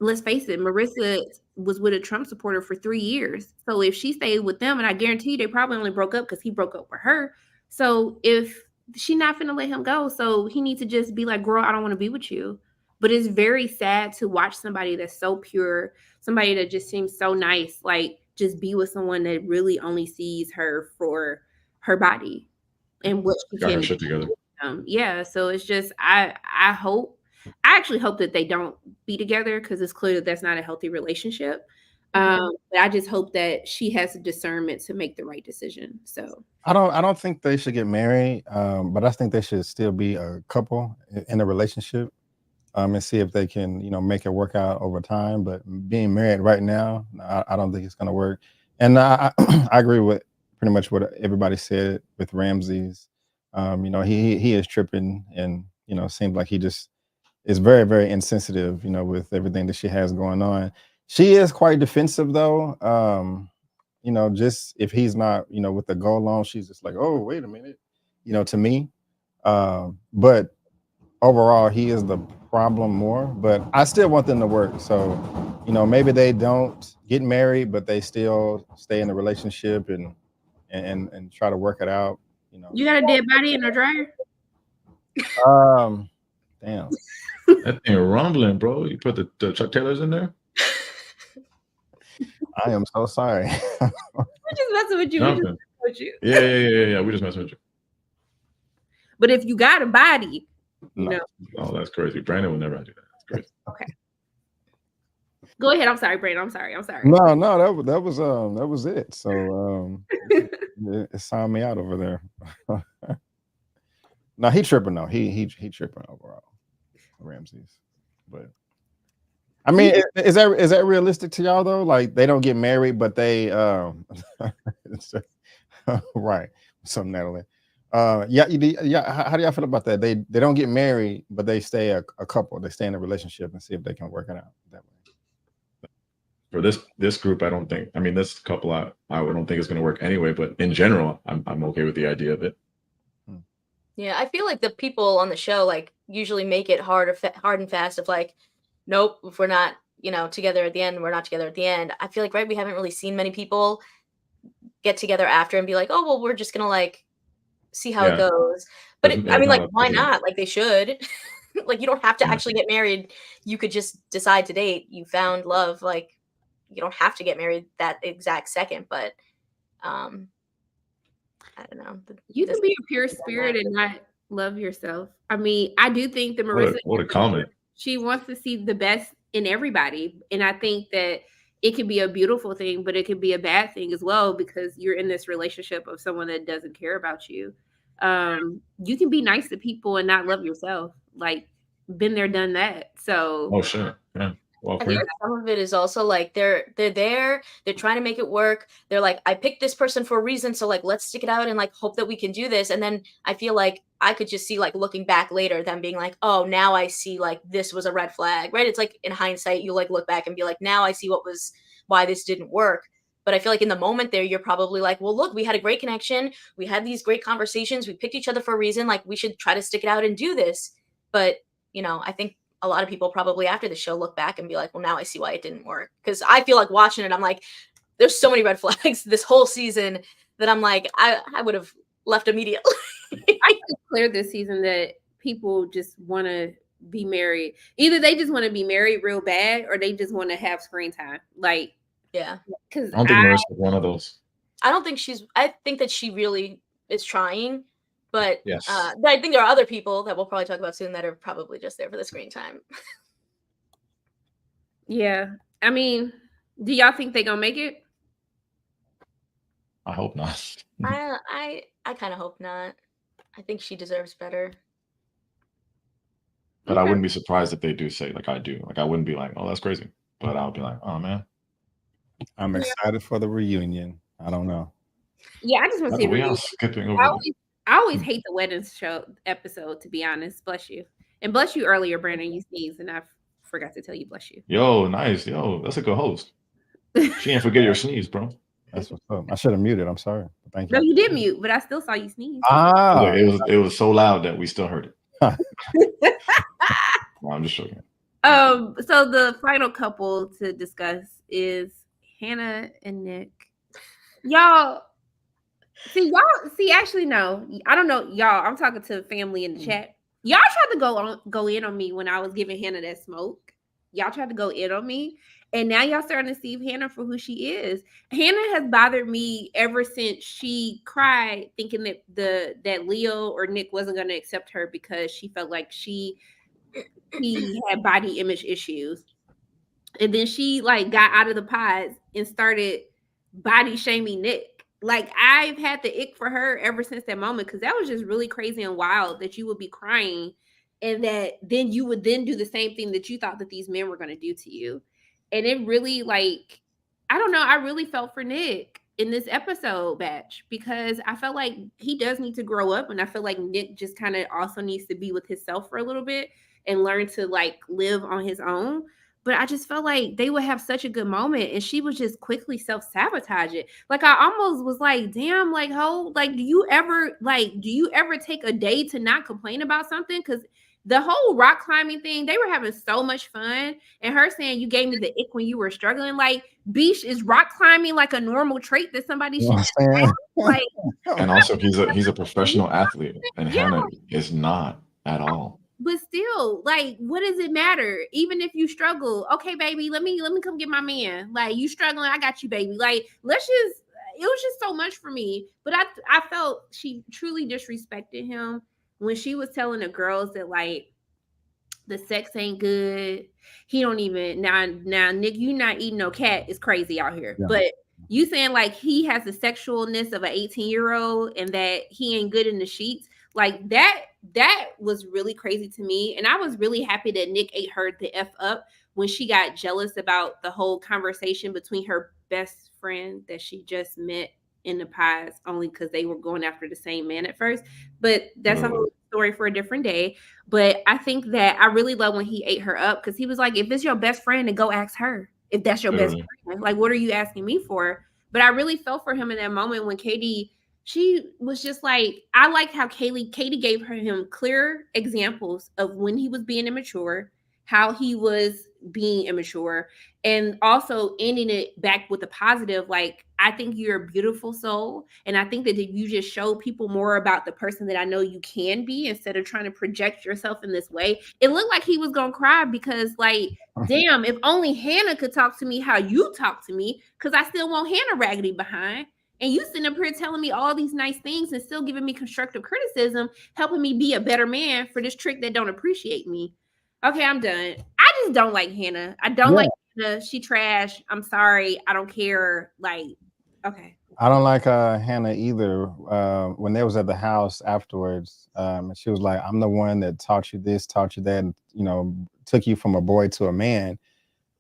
let's face it, Marissa was with a Trump supporter for 3 years. So if she stayed with them, and I guarantee you they probably only broke up because he broke up with her. So if she not finna let him go, so he needs to just be like, girl, I don't want to be with you. But it's very sad to watch somebody that's so pure, somebody that just seems so nice, like just be with someone that really only sees her for her body and what she Got her can shit together. yeah, so it's just I actually hope that they don't be together, because it's clear that that's not a healthy relationship. But I just hope that she has the discernment to make the right decision. So I don't think they should get married, but I think they should still be a couple in a relationship, and see if they can, make it work out over time. But being married right now, I don't think it's going to work. And I agree with pretty much what everybody said with Ramses. He is tripping, and seems like he just is very, very insensitive, with everything that she has going on. She is quite defensive though. Just if he's not, with the goal on, she's just like, oh, wait a minute, to me. But overall, he is the problem more. But I still want them to work. So, maybe they don't get married, but they still stay in the relationship and try to work it out. you got a dead body in the dryer? Damn. That thing rumbling, bro. You put the Chuck Taylors in there? I am so sorry. We're just messing with you. Nothing. We're just messing with you. Yeah. We just messing with you. But if you got a body, No. Oh, that's crazy. Brandon would never do that. That's crazy. Okay. Go ahead. I'm sorry, Brandon. I'm sorry. No, that was it. So it signed me out over there. No, he tripping though. He tripping overall, Ramses. But I mean, is that realistic to y'all though? Like, they don't get married, but they right. So Natalie, yeah. How do y'all feel about that? They don't get married, but they stay a couple. They stay in a relationship and see if they can work it out that way. for this group, I don't think. I mean, this couple, I don't think it's going to work anyway. But in general, I'm okay with the idea of it. Yeah, I feel like the people on the show like usually make it hard and fast of like, nope, if we're not, together at the end, we're not together at the end. I feel like, right, we haven't really seen many people get together after and be like, oh, well, we're just gonna like see how it goes. But I mean, like, why not? Like, they should. Like, you don't have to actually get married. You could just decide to date. You found love. Like, you don't have to get married that exact second. But I don't know. You can be a pure spirit and not love yourself. I mean, I do think that Marissa, what a comment. She wants to see the best in everybody. And I think that it can be a beautiful thing, but it can be a bad thing as well, because you're in this relationship of someone that doesn't care about you. You can be nice to people and not love yourself. Like, been there, done that. So oh shit. Yeah. I think some of it is also like they're there, they're trying to make it work. They're like, I picked this person for a reason, so like let's stick it out and like hope that we can do this. And then I feel like I could just see like looking back later them being like, oh, now I see like this was a red flag, right? It's like in hindsight you like look back and be like, now I see why this didn't work. But I feel like in the moment there, you're probably like, well, look, we had a great connection. We had these great conversations. We picked each other for a reason. Like, we should try to stick it out and do this. But, I think a lot of people probably after the show look back and be like, well, now I see why it didn't work. Because I feel like watching it, I'm like, there's so many red flags this whole season that I'm like, I would have left immediately. I think it's clear this season that people just want to be married. Either they just want to be married real bad, or they just want to have screen time. Like, yeah. Because I don't think Marissa's one of those. I think that she really is trying. But yes. I think there are other people that we'll probably talk about soon that are probably just there for the screen time. Yeah. I mean, do y'all think they're going to make it? I hope not. I kind of hope not. I think she deserves better. But I wouldn't be surprised if they do say, like I do. Like, I wouldn't be like, oh, that's crazy. But I'll be like, oh, man. I'm excited for the reunion. I don't know. Yeah, I just want to see. We are skipping over. I always hate the wedding show episode, to be honest. Bless you. And bless you earlier, Brandon. You sneezed, and I forgot to tell you bless you. Yo, nice. Yo, that's a good host. She didn't forget your sneeze, bro. That's what's up. I should have muted. I'm sorry. Thank you. No, you did mute, but I still saw you sneeze. Ah, it was so loud that we still heard it. Well, I'm just joking. So the final couple to discuss is Hannah and Nick. Y'all. Actually, no. I don't know, y'all. I'm talking to family in the chat. Y'all tried to go in on me when I was giving Hannah that smoke. Y'all tried to go in on me. And now y'all starting to see Hannah for who she is. Hannah has bothered me ever since she cried, thinking that Leo or Nick wasn't going to accept her because she felt like he had body image issues. And then she like got out of the pods and started body shaming Nick. Like, I've had the ick for her ever since that moment, because that was just really crazy and wild that you would be crying and that then you would then do the same thing that you thought that these men were going to do to you. And it really, like, I don't know, I really felt for Nick in this episode batch, because I felt like he does need to grow up, and I feel like Nick just kind of also needs to be with himself for a little bit and learn to like live on his own. But I just felt like they would have such a good moment, and she would just quickly self-sabotage it. Like, I almost was like, damn, like, do you ever take a day to not complain about something? Because the whole rock climbing thing, they were having so much fun. And her saying, you gave me the ick when you were struggling. Like, Beach, is rock climbing like a normal trait that somebody should have? Like, and also he's a professional athlete, and Hannah is not at all. But still, like, what does it matter? Even if you struggle, okay, baby, let me come get my man. Like, you struggling, I got you, baby. Like, it was just so much for me. But I felt she truly disrespected him when she was telling the girls that, like, the sex ain't good. He don't even now, Nick, you not eating no cat is crazy out here. Yeah. But you saying like he has the sexualness of an 18-year-old and that he ain't good in the sheets. Like, that was really crazy to me. And I was really happy that Nick ate her the F up when she got jealous about the whole conversation between her best friend that she just met in the pies, only because they were going after the same man at first. But that's a whole story for a different day. But I think that I really love when he ate her up, because he was like, if it's your best friend, then go ask her. if that's your best Literally. friend. Like, what are you asking me for? But I really felt for him in that moment when Katie, she was just like, I liked how Katie gave him clear examples of when he was being immature, how he was being immature, and also ending it back with a positive. Like, I think you're a beautiful soul, and I think that if you just show people more about the person that I know you can be instead of trying to project yourself in this way. It looked like he was gonna cry because, like, damn, if only Hannah could talk to me how you talk to me, because I still want Hannah raggedy behind. And you sitting up here telling me all these nice things and still giving me constructive criticism, helping me be a better man for this trick that don't appreciate me. Okay, I'm done. I just don't like Hannah. I don't Yeah. like Hannah. She trash. I'm sorry. I don't care. Like, okay. I don't like Hannah either. When they was at the house afterwards, she was like, "I'm the one that taught you this, taught you that, and, you know, took you from a boy to a man."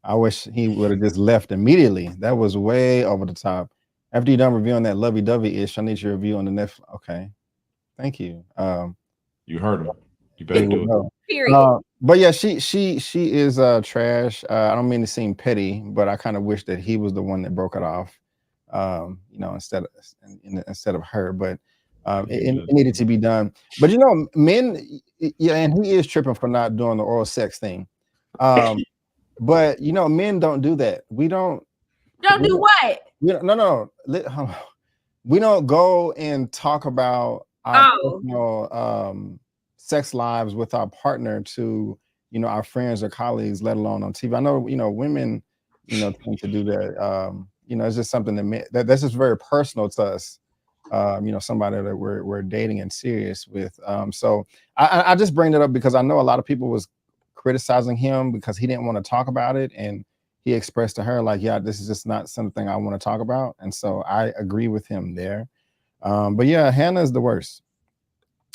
I wish he would have just left immediately. That was way over the top. After you're done reviewing that lovey-dovey ish, I need your review on the Netflix. Okay, thank you. You heard him. You There better you do it. go. Period. But yeah, she is trash. I don't mean to seem petty, but I kind of wish that he was the one that broke it off. You know, instead of her. But it needed to be done. But you know, men, yeah, and he is tripping for not doing the oral sex thing. But you know, men don't do that. We don't Do what? no. We don't go and talk about our personal sex lives with our partner to, you know, our friends or colleagues, let alone on TV. I know, you know, women, you know, tend to do that. You know, it's just something that's just very personal to us. You know, somebody that we're dating and serious with. So I just bring it up because I know a lot of people was criticizing him because he didn't want to talk about it, and he expressed to her like, yeah, this is just not something I want to talk about. And so I agree with him there. But yeah, Hannah is the worst.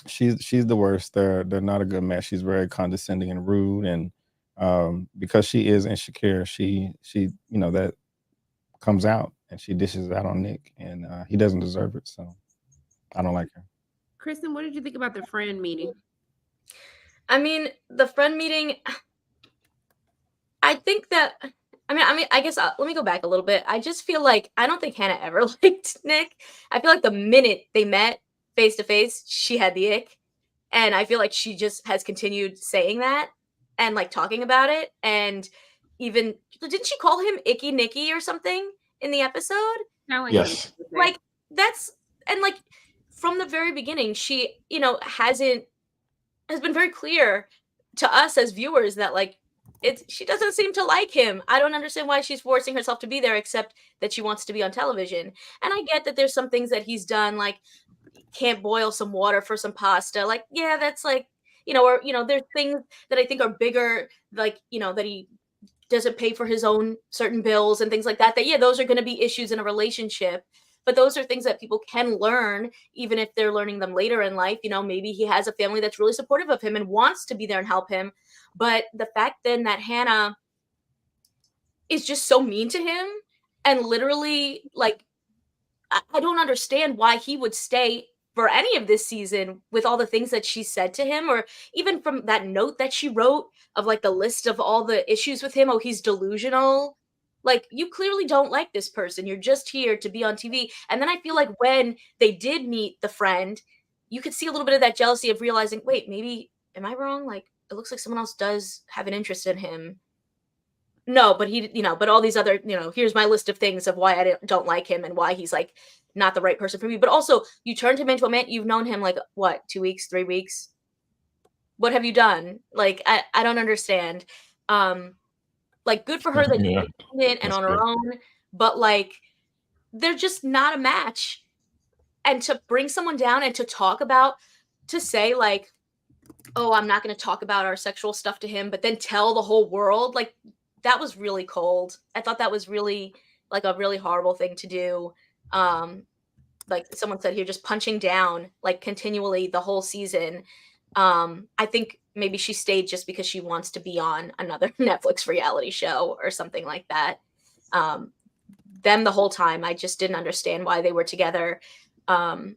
She's the worst. They're not a good match. She's very condescending and rude, and because she is insecure, she you know, that comes out, and she dishes it out on Nick, and he doesn't deserve it. So I don't like her. Kristen, what did you think about the friend meeting? I mean, the friend meeting, I think that, I guess let me go back a little bit. I just feel like I don't think Hannah ever liked Nick. I feel like the minute they met face to face, she had the ick. And I feel like she just has continued saying that and like talking about it. And even, didn't she call him Icky Nicky or something in the episode? Yes. Like, that's, and like from the very beginning, she, you know, has been very clear to us as viewers that like she doesn't seem to like him. I don't understand why she's forcing herself to be there, except that she wants to be on television. And I get that there's some things that he's done, like can't boil some water for some pasta. Like, yeah, that's like, you know, or, you know, there's things that I think are bigger, like, you know, that he doesn't pay for his own certain bills and things like that, yeah, those are going to be issues in a relationship. But those are things that people can learn, even if they're learning them later in life. You know, maybe he has a family that's really supportive of him and wants to be there and help him. But the fact then that Hannah is just so mean to him and literally, like, I don't understand why he would stay for any of this season with all the things that she said to him, or even from that note that she wrote of like the list of all the issues with him. Oh, he's delusional. Like, you clearly don't like this person. You're just here to be on TV. And then I feel like when they did meet the friend, you could see a little bit of that jealousy of realizing, wait, maybe, am I wrong? Like, it looks like someone else does have an interest in him. No, but he, you know, but all these other, you know, here's my list of things of why I don't like him and why he's like not the right person for me. But also, you turned him into a man. You've known him like what, 2 weeks, 3 weeks? What have you done? Like, I don't understand. Like, good for her that Yeah, she did it and on her own, but like, they're just not a match. And to bring someone down and to talk about, to say like, oh, I'm not going to talk about our sexual stuff to him, but then tell the whole world, like, that was really cold. I thought that was really like a really horrible thing to do. Like someone said here, just punching down like continually the whole season. I think maybe she stayed just because she wants to be on another Netflix reality show or something like that. Them the whole time, I just didn't understand why they were together. And,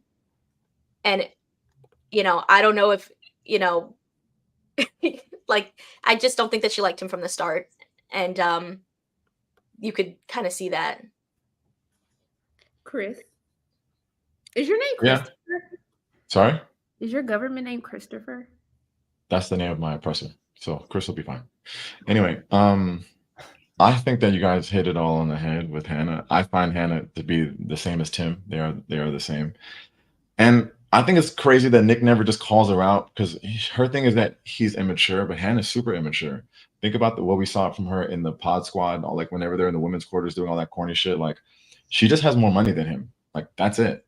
you know, I don't know if, you know, like, I just don't think that she liked him from the start. And you could kind of see that. Chris, is your name Yeah. Christopher? Sorry? Is your government name Christopher? That's the name of my oppressor. So Chris will be fine. Anyway, I think that you guys hit it all on the head with Hannah. I find Hannah to be the same as Tim. They are the same. And I think it's crazy that Nick never just calls her out, because her thing is that he's immature, but Hannah's super immature. Think about what we saw from her in the pod squad, all like whenever they're in the women's quarters doing all that corny shit. Like, she just has more money than him. Like, that's it.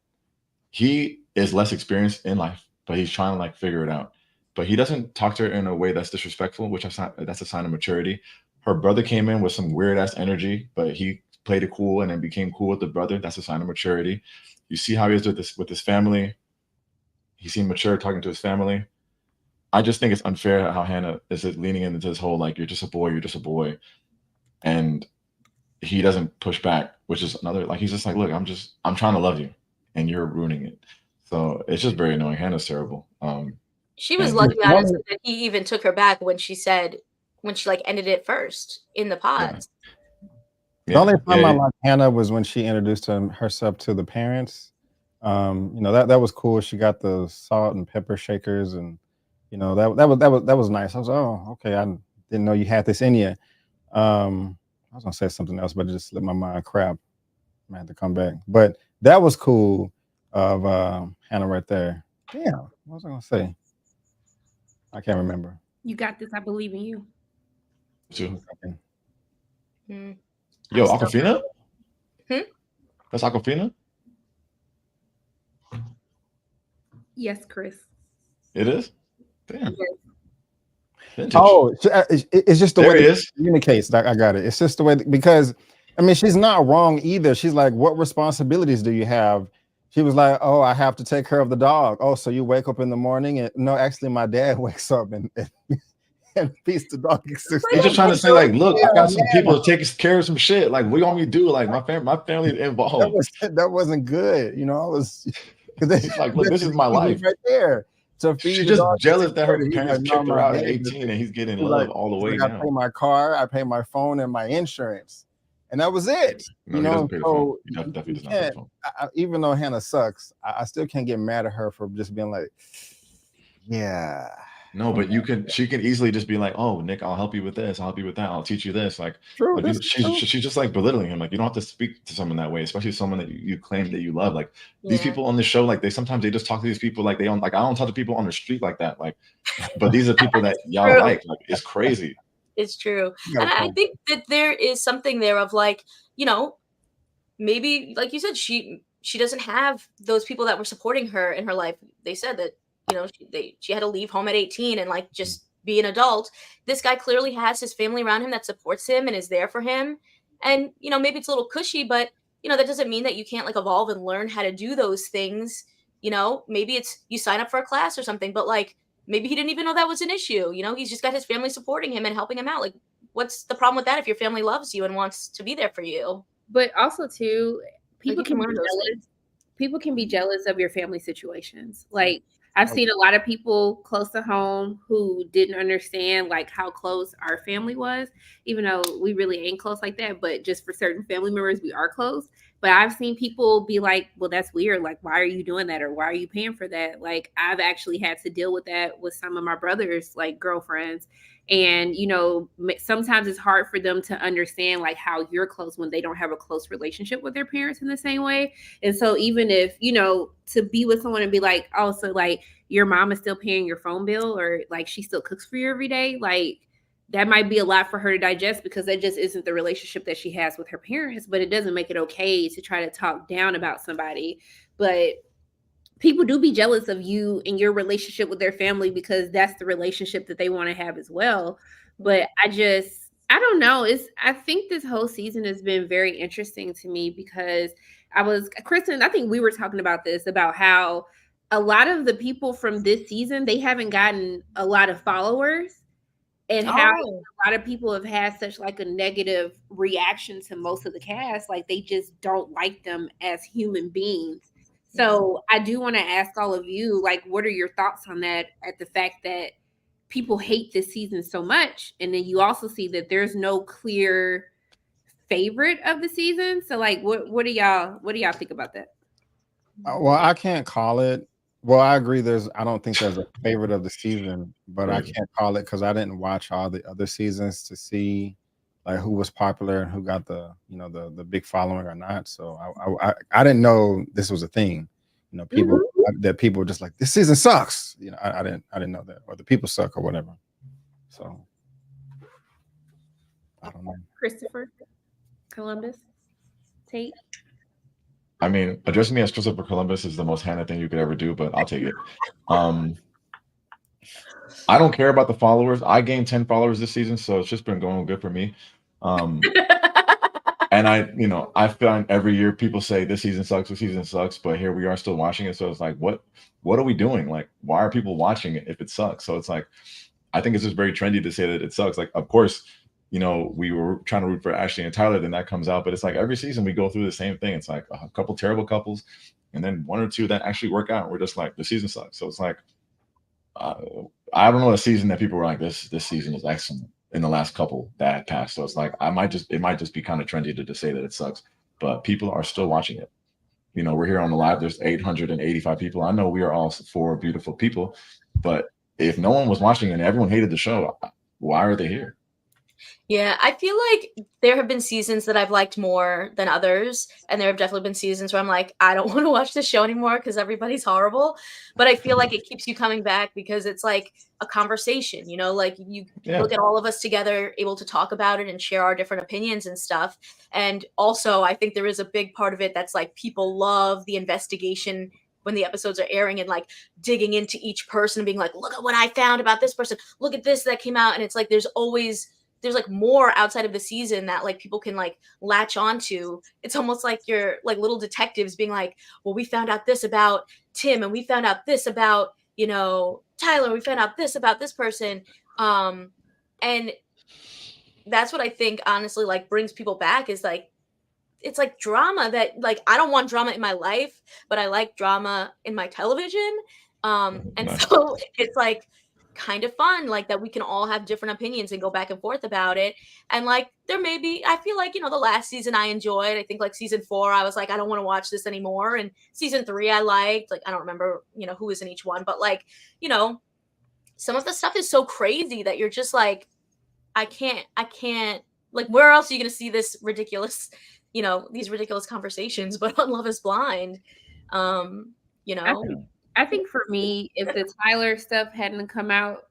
He is less experienced in life, but he's trying to like figure it out. But he doesn't talk to her in a way that's disrespectful, which that's a sign of maturity. Her brother came in with some weird ass energy, but he played it cool and then became cool with the brother. That's a sign of maturity. You see how he is with his family. He seemed mature talking to his family. I just think it's unfair how Hannah is leaning into this whole like, you're just a boy, and he doesn't push back, which is another, like, he's just like, look, I'm trying to love you, and you're ruining it. So it's just very annoying. Hannah's terrible. She was lucky, honestly, that he even took her back when she like ended it first in the pods. The only time I liked Hannah was when she introduced herself to the parents. That was cool. She got the salt and pepper shakers, and that was nice. I was, oh, okay, I didn't know you had this in you. I was gonna say something else, but it just slipped my mind. Crap, I had to come back. But that was cool of Hannah right there. Yeah, what was I gonna say? I can't remember. You got this. I believe in you. Too. Mm. Yo, Aquafina? That's Aquafina? Yes, Chris. It is? Damn. Yes. Oh, it's just the there way it is. Communicates. I got it. It's just the way, because I mean, she's not wrong either. She's like, what responsibilities do you have? She was like, oh, I have to take care of the dog. Oh, so you wake up in the morning and no, actually my dad wakes up and feeds the dog. He's just trying to say, like, look, I got some people to take care of some shit. Like, what do you want me to do? Like, my family's involved. That wasn't good. I was like, look, this is my life right there. So she's just jealous that her parents kicked her out at 18 and he's getting love all the way now. I pay my car, I pay my phone and my insurance. And that was it. No, he doesn't pay the phone. He definitely does not pay the phone. Even though Hannah sucks, I still can't get mad at her for just being like, yeah. No, but she can easily just be like, oh, Nick, I'll help you with this. I'll help you with that. I'll teach you this. Like, true, she's just like belittling him. Like, you don't have to speak to someone that way, especially someone that you claim that you love. Like, these people on the show, like, they just talk to these people like they don't, like, I don't talk to people on the street like that. Like, but these are people that y'all like. Like, it's crazy. It's true. And I think that there is something there of like, maybe like you said, she doesn't have those people that were supporting her in her life. They said that, she had to leave home at 18 and like just be an adult. This guy clearly has his family around him that supports him and is there for him. And, maybe it's a little cushy, but, that doesn't mean that you can't like evolve and learn how to do those things. Maybe it's you sign up for a class or something, but like, maybe he didn't even know that was an issue. He's just got his family supporting him and helping him out. Like, what's the problem with that if your family loves you and wants to be there for you? But also, too, people can be jealous. People can be jealous of your family situations. Like, I've seen a lot of people close to home who didn't understand like how close our family was, even though we really ain't close like that. But just for certain family members, we are close. But I've seen people be like, well, that's weird. Like, why are you doing that? Or why are you paying for that? Like, I've actually had to deal with that with some of my brother's like girlfriends. And, sometimes it's hard for them to understand like how you're close when they don't have a close relationship with their parents in the same way. And so even if, to be with someone and be like, oh, so like your mom is still paying your phone bill or like she still cooks for you every day, like that might be a lot for her to digest because that just isn't the relationship that she has with her parents. But it doesn't make it okay to try to talk down about somebody. But people do be jealous of you and your relationship with their family because that's the relationship that they want to have as well. But I don't know. I think this whole season has been very interesting to me because Kristen, I think we were talking about this, about how a lot of the people from this season, they haven't gotten a lot of followers and how a lot of people have had such like a negative reaction to most of the cast. Like they just don't like them as human beings. So I do want to ask all of you, like, what are your thoughts on that, at the fact that people hate this season so much? And then you also see that there's no clear favorite of the season. So like, what do y'all think about that? Well, I can't call it. Well, I agree. I don't think there's a favorite of the season, but I can't call it because I didn't watch all the other seasons to see like who was popular and who got the the big following or not. So I didn't know this was a thing. People that people were just like, this season sucks. I didn't know that, or the people suck or whatever. So I don't know. Christopher Columbus, Tate. I mean, addressing me as Christopher Columbus is the most Hannah thing you could ever do, but I'll take it. I don't care about the followers. I gained 10 followers this season, so it's just been going good for me. And I find every year people say this season sucks, but here we are still watching it. So it's like, what are we doing? Like, why are people watching it if it sucks? So it's like, I think it's just very trendy to say that it sucks. Like, of course, we were trying to root for Ashley and Tyler, then that comes out. But it's like every season we go through the same thing. It's like a couple terrible couples, and then one or two that actually work out. We're just like, the season sucks. So it's like, I don't know a season that people were like, this season is excellent in the last couple that passed. So it's like, it might just be kind of trendy to say that it sucks, but people are still watching it. We're here on the live. There's 885 people. I know we are all 4 beautiful people, but if no one was watching and everyone hated the show, why are they here? Yeah, I feel like there have been seasons that I've liked more than others, and there have definitely been seasons where I'm like, I don't want to watch this show anymore because everybody's horrible. But I feel like it keeps you coming back because it's like a conversation, like you look at all of us together, able to talk about it and share our different opinions and stuff. And also, I think there is a big part of it that's like people love the investigation when the episodes are airing and like digging into each person and being like, look at what I found about this person. Look at this that came out. And it's like there's like more outside of the season that like people can like latch onto. It's almost like you're like little detectives being like, well, we found out this about Tim and we found out this about, Tyler, we found out this about this person. And that's what I think honestly like brings people back is like, it's like drama that like, I don't want drama in my life, but I like drama in my television. And so it's like, kind of fun like that we can all have different opinions and go back and forth about it. And like there may be, I feel like the last season I enjoyed. I think like season 4 I was like, I don't want to watch this anymore. And season 3 I liked, like I don't remember who was in each one, but like some of the stuff is so crazy that you're just like, I can't like where else are you gonna see this ridiculous these ridiculous conversations but on Love is Blind. I think for me, if the Tyler stuff hadn't come out,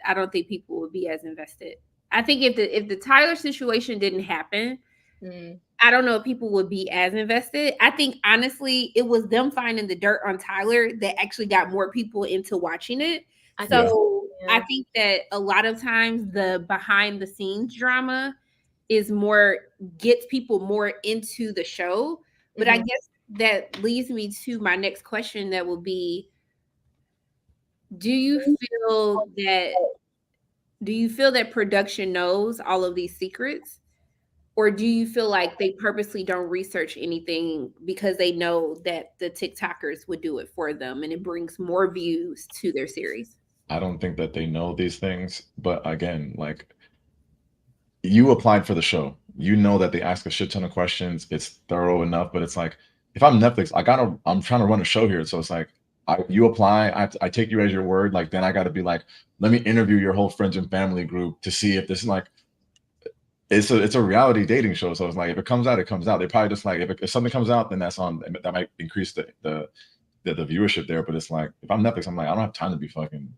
I don't think people would be as invested. I think if the Tyler situation didn't happen, I don't know if people would be as invested. I think honestly, it was them finding the dirt on Tyler that actually got more people into watching it. I think that a lot of times the behind the scenes drama gets people more into the show. But I guess that leads me to my next question that will be, do you feel that production knows all of these secrets, or do you feel like they purposely don't research anything because they know that the TikTokers would do it for them and it brings more views to their series? I don't think that they know these things, but again, like you applied for the show, that they ask a shit ton of questions. It's thorough enough, but it's like, if I'm Netflix, I'm trying to run a show here. So it's like, you apply, I take you as your word. Like, then I got to be like, let me interview your whole friends and family group to see if this is like, it's a reality dating show. So it's like, if it comes out, it comes out. They probably just like, if something comes out, then that's on, that might increase the viewership there. But it's like, if I'm Netflix, I'm like, I don't have time to be fucking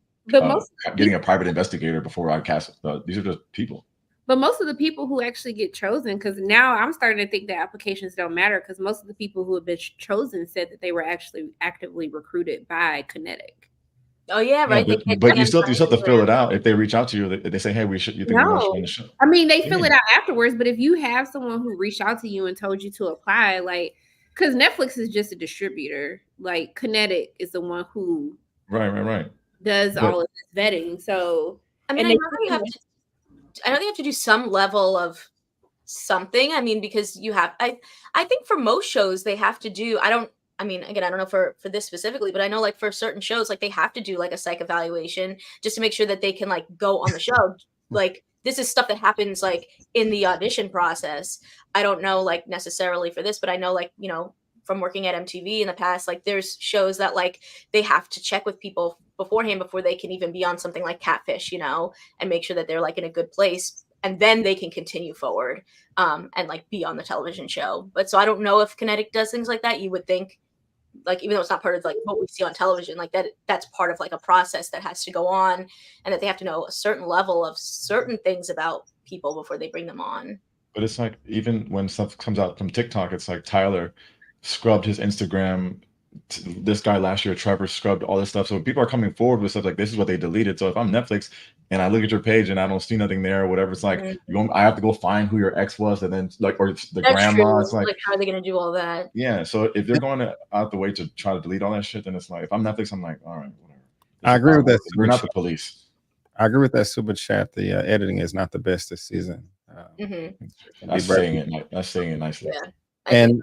getting a private investigator before I cast. These are just people. But most of the people who actually get chosen, because now I'm starting to think that applications don't matter, because most of the people who have been chosen said that they were actually actively recruited by Kinetic. Oh yeah, right. Yeah, but you still have to fill it out. If they reach out to you, they say, "Hey, you think we want you on the show?" I mean, they fill it out afterwards. But if you have someone who reached out to you and told you to apply, like, because Netflix is just a distributor, like Kinetic is the one who right does all of this vetting. So I mean, I know they have to do some level of something. I mean, because you have, I think for most shows they have to do, I don't know for this specifically, but I know like for certain shows, like they have to do like a psych evaluation just to make sure that they can like go on the show. Like this is stuff that happens like in the audition process. I don't know like necessarily for this, but I know like, you know, from working at MTV in the past, like there's shows that like they have to check with people beforehand before they can even be on something like Catfish, you know, and make sure that they're like in a good place, and then they can continue forward and like be on the television show. But so I don't know if Kinetic does things like that. You would think like, even though it's not part of like what we see on television, like that's part of like a process that has to go on, and that they have to know a certain level of certain things about people before they bring them on. But it's like, even when stuff comes out from TikTok, it's like Tyler scrubbed his Instagram. This guy last year, Trevor, scrubbed all this stuff. So people are coming forward with stuff like, this is what they deleted. So if I'm Netflix and I look at your page and I don't see nothing there or whatever, it's like, I have to go find who your ex was, and then like, or the That's grandma. true. It's like, how are they going to do all that? Yeah. So if they're going out the way to try to delete all that shit, then it's like, if I'm Netflix, I'm like, all right, whatever. I agree with that. We're not the police. I agree with that super chat. The editing is not the best this season. That's saying it nicely. Yeah. And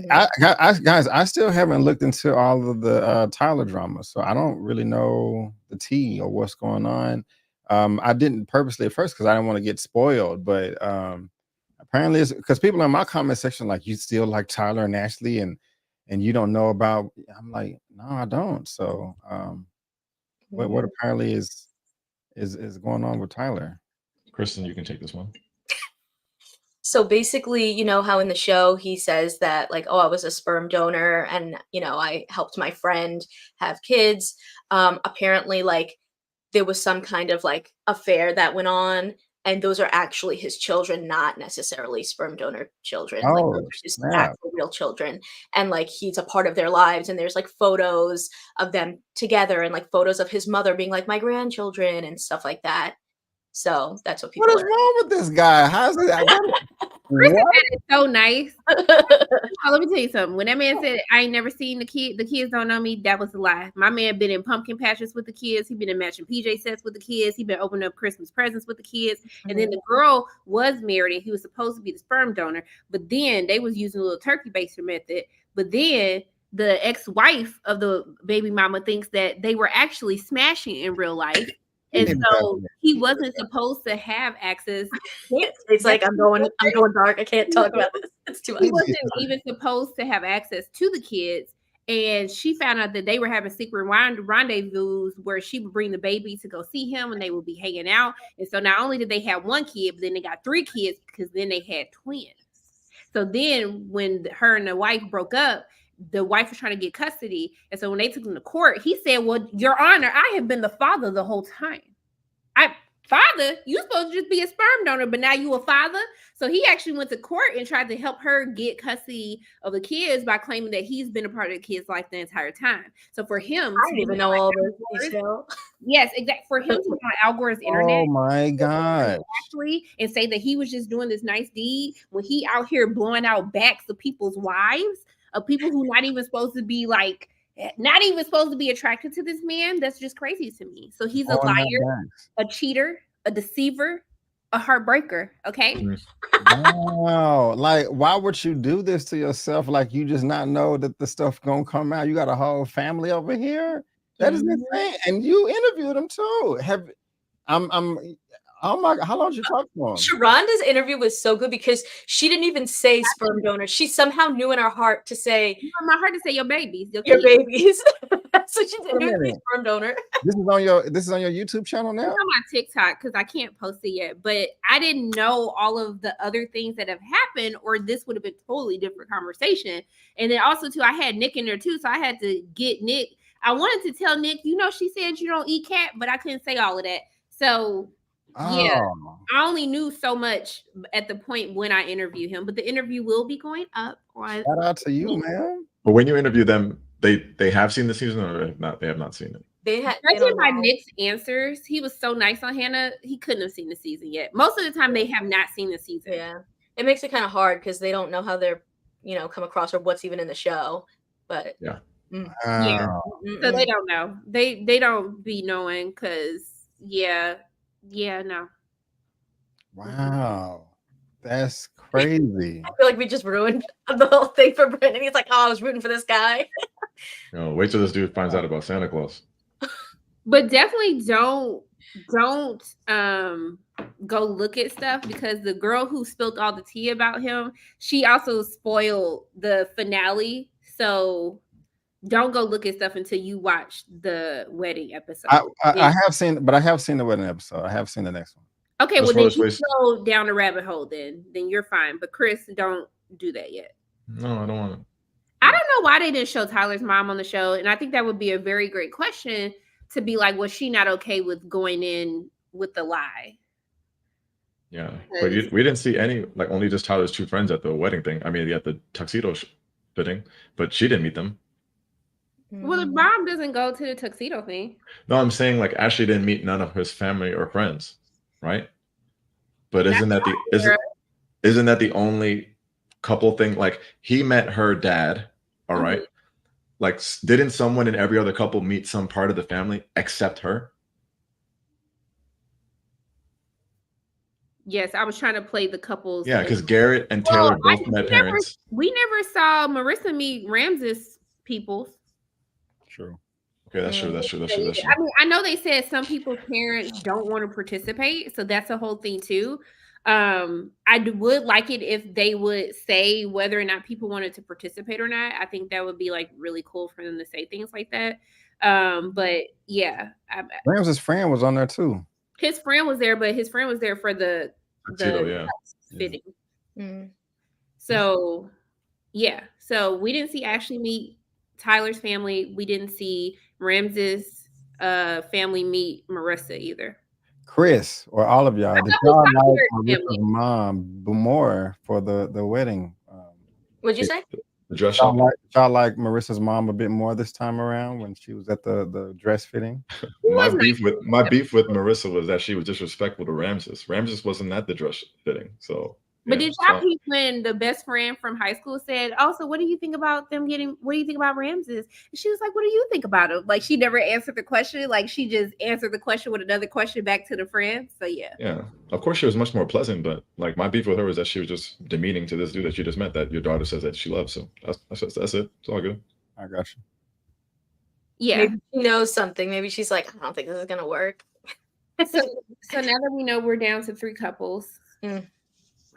I still haven't looked into all of the Tyler drama, so I don't really know the tea or what's going on. I didn't purposely at first because I didn't want to get spoiled, but apparently it's because people in my comment section like, you still like Tyler and Ashley, and you don't know about. I'm like, no, I don't. So what apparently is going on with Tyler? Kristen, you can take this one. So basically, you know how in the show he says that like, oh, I was a sperm donor and, you know, I helped my friend have kids. Apparently, like there was some kind of like affair that went on, and those are actually his children, not necessarily sperm donor children. Like those are just actual real children. And like he's a part of their lives, and there's like photos of them together and like photos of his mother being like my grandchildren and stuff like that. So that's what people. What is wrong with this guy? How's it? It's so nice. Let me tell you something. When that man said, I ain't never seen the kids don't know me, that was a lie. My man been in pumpkin patches with the kids. He been in matching PJ sets with the kids. He been opening up Christmas presents with the kids. And then the girl was married, and he was supposed to be the sperm donor. But then they was using a little turkey baster method. But then the ex-wife of the baby mama thinks that they were actually smashing in real life. And so he wasn't supposed to have access. It's like, I'm going dark. I can't talk about this. It's too much. He wasn't even supposed to have access to the kids. And she found out that they were having secret rendezvous where she would bring the baby to go see him, and they would be hanging out. And so not only did they have one kid, but then they got 3 kids because then they had twins. So then when her and the wife broke up, the wife was trying to get custody. And so when they took him to court, he said, well, Your Honor, I have been the father the whole time. Father? You supposed to just be a sperm donor, but now you a father? So he actually went to court and tried to help her get custody of the kids by claiming that he's been a part of the kid's life the entire time. So for him, I didn't even know all this. Yes, exactly. For him to be on Al Gore's internet, oh my God, actually, and say that he was just doing this nice deed when he out here blowing out backs of people's wives, of people who not even supposed to be attracted to this man. That's just crazy to me. So he's a liar, a cheater, a deceiver, a heartbreaker. Okay. Wow. Like, why would you do this to yourself? Like, you just not know that the stuff gonna come out. You got a whole family over here. That is insane. And you interviewed him too. Oh my God, how long did you talk to him? Sharonda's interview was so good because she didn't even say sperm donor. She somehow knew in her heart to say, my heart to say your babies. Your babies. So she didn't do sperm donor. This is on your YouTube channel now? It's on my TikTok because I can't post it yet. But I didn't know all of the other things that have happened, or this would have been a totally different conversation. And then also too, I had Nick in there too. So I had to get Nick. I wanted to tell Nick, she said you don't eat cat, but I couldn't say all of that. So yeah, I only knew so much at the point when I interviewed him, but the interview will be going up. Shout out to you, man. But when you interview them, they have seen the season or not? They have not seen it. Judging by Nick's answers, he was so nice on Hannah. He couldn't have seen the season yet. Most of the time, they have not seen the season. Yeah, it makes it kind of hard because they don't know how they're, come across or what's even in the show. But yeah, so they don't know. They don't be knowing because no. Wow, that's crazy. I feel like we just ruined the whole thing for Brendan. He's like, oh, I was rooting for this guy. Wait till this dude finds out about Santa Claus. But definitely don't go look at stuff, because the girl who spilled all the tea about him, she also spoiled the finale. So don't go look at stuff until you watch the wedding episode. I have seen the wedding episode. I have seen the next one. Okay, well then you go down the rabbit hole. Then you're fine. But Chris, don't do that yet. No, I don't want to. I don't know why they didn't show Tyler's mom on the show, and I think that would be a very great question to be like, was she not okay with going in with the lie? Yeah, but we didn't see any, like, only just Tyler's two friends at the wedding thing. I mean, at the tuxedo fitting, but she didn't meet them. Well, the mom doesn't go to the tuxedo thing. No, I'm saying like Ashley didn't meet none of his family or friends, right? But isn't that the only couple thing? Like, he met her dad, all right? Like, didn't someone in every other couple meet some part of the family except her? Yes, I was trying to play the couples. Yeah, because Garrett and Taylor both met parents. We never saw Marissa meet Ramses peoples. True. Okay, that's true. I mean, I know they said some people's parents don't want to participate, so that's a whole thing too. I would like it if they would say whether or not people wanted to participate or not. I think that would be like really cool for them to say things like that. But yeah, Ramses' friend was on there too. His friend was there, but his friend was there for the fitting. So yeah, so we didn't see Ashley meet Tyler's family. We didn't see Ramses' family meet Marissa either. Chris, or all of y'all, did y'all like Marissa's mom more for the wedding? What'd you say? The dress shop. Y'all like Marissa's mom a bit more this time around when she was at the dress fitting? My beef with Marissa was that she was disrespectful to Ramses. Ramses wasn't at the dress fitting, so. But did y'all peep when the best friend from high school said, "Oh, so what do you think about them getting? What do you think about Ramses?" And she was like, "What do you think about him?" Like, she never answered the question. Like, she just answered the question with another question back to the friend. So yeah. Yeah, of course she was much more pleasant, but like my beef with her was that she was just demeaning to this dude that she just met, that your daughter says that she loves. So that's it. It's all good. I got you. Yeah, maybe she knows something. Maybe she's like, I don't think this is gonna work. So now that we know we're down to 3 couples.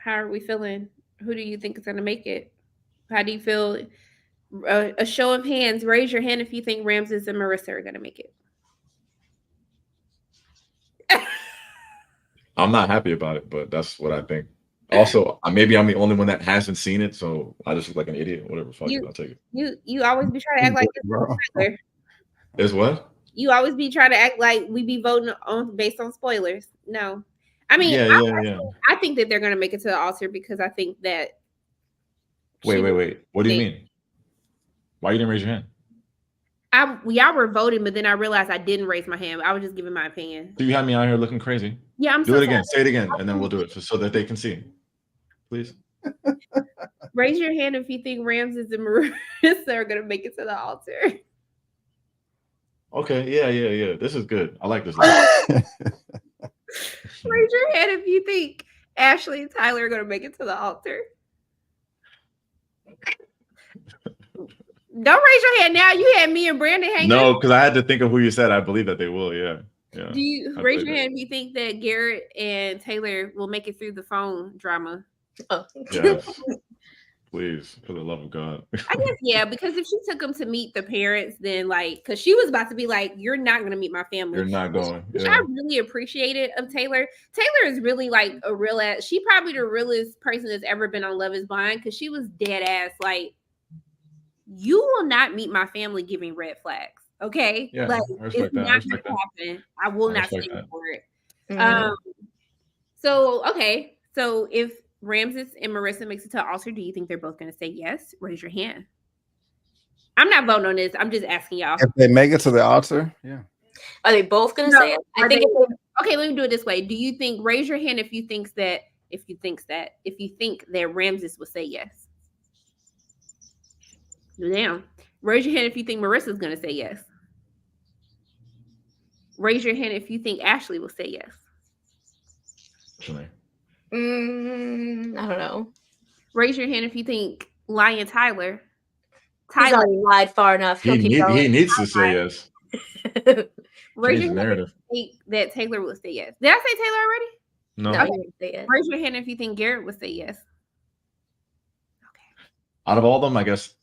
How are we feeling? Who do you think is going to make it? How do you feel? A show of hands. Raise your hand if you think Ramses and Marissa are going to make it. I'm not happy about it, but that's what I think. Also, maybe I'm the only one that hasn't seen it, so I just look like an idiot. Whatever, fuck it, I'll take it. You always be trying to act like this. Is what? You always be trying to act like we be voting on based on spoilers. No. I mean, I think that they're going to make it to the altar because I think that. Wait. What do you mean? Why you didn't raise your hand? Y'all were voting, but then I realized I didn't raise my hand. I was just giving my opinion. So you had me out here looking crazy. Yeah, I'm do it again. Say it again, and then we'll do it so that they can see. Please. Raise your hand if you think Ramses and Marissa are going to make it to the altar. Okay. Yeah. This is good. I like this. Raise your hand if you think Ashley and Tyler are going to make it to the altar. Don't raise your hand now. You had me and Brandon hanging. No, because I had to think of who you said. I believe that they will. Yeah. Do you raise your hand if you think that Garrett and Taylor will make it through the phone drama? Oh. Yes. Please, for the love of God. I guess, yeah, because if she took him to meet the parents, then because she was about to be like, "You're not going to meet my family." You're not going. Which I really appreciated of Taylor. Taylor is really like a real ass. She probably the realest person that's ever been on Love Is Blind because she was dead ass like, "You will not meet my family giving red flags." Okay, yeah, like it's not going to happen. I will not stand for it. So if Ramses and Marissa makes it to the altar, do you think they're both going to say yes? Raise your hand. I'm not voting on this. I'm just asking y'all. If they make it to the altar, yeah. Are they both going to say it? I think. Okay, let me do it this way. Do you think? Raise your hand if you think that Ramses will say yes. Damn. Raise your hand if you think Marissa's going to say yes. Raise your hand if you think Ashley will say yes. I don't know. Raise your hand if you think Lion Tyler. He's already lied far enough. He needs to say yes. Raise your hand if you think that Taylor will say yes. Did I say Taylor already? No. No, Okay. you didn't say yes. Raise your hand if you think Garrett would say yes. Okay. Out of all of them, I guess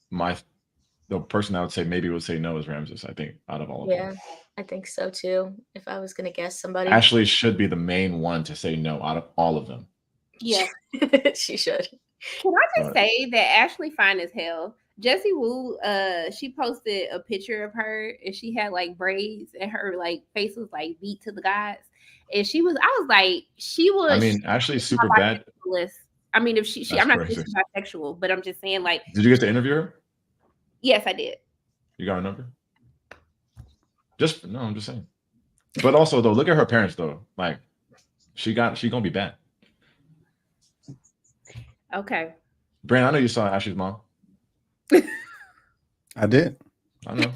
the person I would say maybe would say no is Ramses. I think out of all of them. Yeah, I think so too. If I was gonna guess somebody, Ashley should be the main one to say no out of all of them. Yeah. she should. Can I just But- say that Ashley fine as hell. Jessie Wu, she posted a picture of her and she had like braids and her like face was like beat to the gods. And I was like, she was. I mean, Ashley's super bad. I mean, if she That's I'm not saying crazy. she's bisexual, but I'm just saying like, Did you get to interview her? yes, I did. You got a number? I'm just saying. But also though, look at her parents though. Like, she gonna be bad. Okay. Brand, I know you saw Ashley's mom. I did. I know.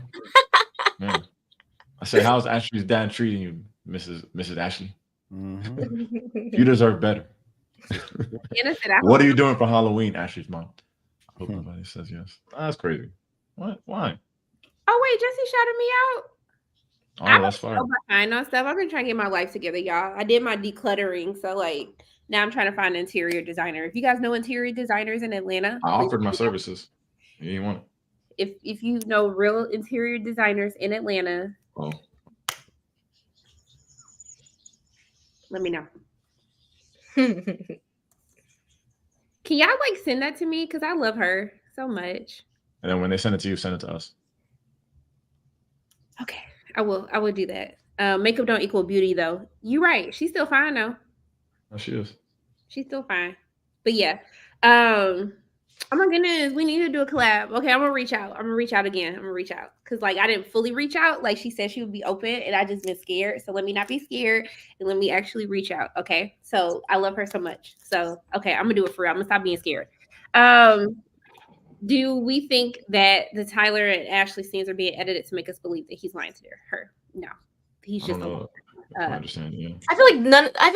Yeah. I said, how's Ashley's dad treating you, Mrs. Ashley? Mhm. You deserve better. Anna said, What are you doing for Halloween, Ashley's mom? I hope nobody says yes. That's crazy. What? Why? Oh wait, Jessie shouted me out. Oh, that's fine. So behind on stuff. I've been trying to get my life together, y'all. I did my decluttering, so like now I'm trying to find an interior designer. If you guys know interior designers in Atlanta, I offered my services. You didn't want it. if you know real interior designers in Atlanta, Oh, let me know. Can y'all like send that to me? Because I love her so much. and then when they send it to you, send it to us. Okay, I will do that. Makeup don't equal beauty though. You're right. She's still fine though. Oh, she is. She's still fine. But yeah. Oh my goodness, we need to do a collab. Okay, I'm gonna reach out. I'm gonna reach out again. I'm gonna reach out. Because like I didn't fully reach out. Like she said she would be open and I just been scared. So let me not be scared and let me actually reach out. Okay. So I love her so much. So okay, I'm gonna do it for real. I'm gonna stop being scared. Do we think that the Tyler and Ashley scenes are being edited to make us believe that he's lying to her? No. He's I just don't know. I understand. Yeah. I feel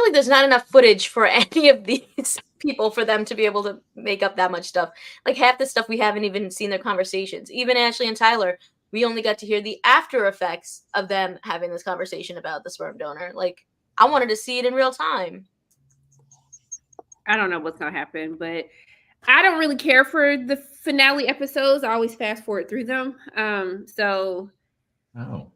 like there's not enough footage for any of these people for them to be able to make up that much stuff. Like half the stuff we haven't even seen their conversations. Even Ashley and Tyler, we only got to hear the after effects of them having this conversation about the sperm donor. Like I wanted to see it in real time. I don't know what's gonna happen, but I don't really care for the finale episodes. I always fast forward through them. So Oh.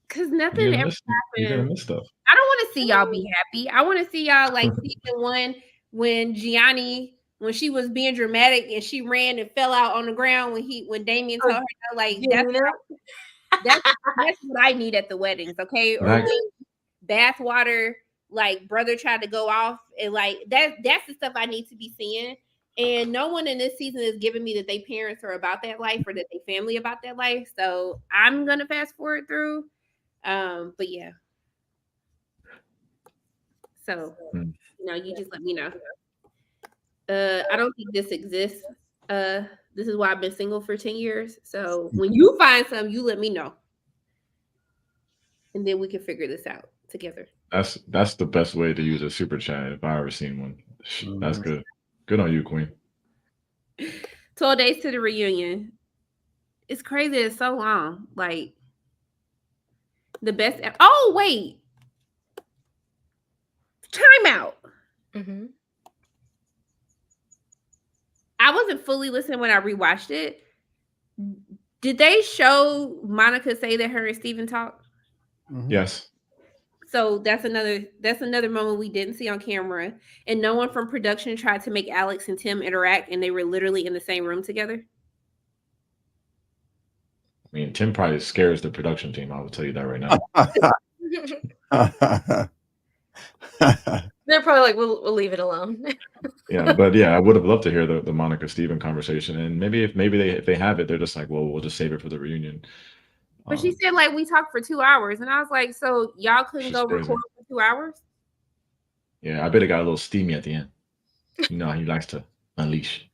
because nothing ever You're gonna happens. miss stuff. I don't want to see y'all be happy. I want to see y'all like season one when Gianni, when she was being dramatic and she ran and fell out on the ground when Damien told her like that's what I need at the weddings, okay? Or when bath water, like brother tried to go off and like that's the stuff I need to be seeing. And no one in this season is giving me that they parents are about that life or that they family about that life. So I'm gonna fast forward through. But yeah. So you just let me know. I don't think this exists. This is why I've been single for 10 years. So when you find some, you let me know. And then we can figure this out together. That's the best way to use a super chat if I ever seen one. That's good. Good on you, Queen. 12 days to the reunion. It's crazy. It's so long. Like the best. Oh, wait. Time out. Mm-hmm. I wasn't fully listening when I rewatched it. Did they show Monica say that her and Steven talked? Mhm. Yes. So that's another moment we didn't see on camera. And no one from production tried to make Alex and Tim interact, and they were literally in the same room together. I mean, Tim probably scares the production team. I will tell you that right now. They're probably like, we'll leave it alone. Yeah, but yeah, I would have loved to hear the Monica Steven conversation. And maybe if they have it, they're just like, well, we'll just save it for the reunion. But she said like we talked for 2 hours, and I was like, so y'all couldn't go record for 2 hours? Yeah, I bet it got a little steamy at the end. You know, he likes to unleash.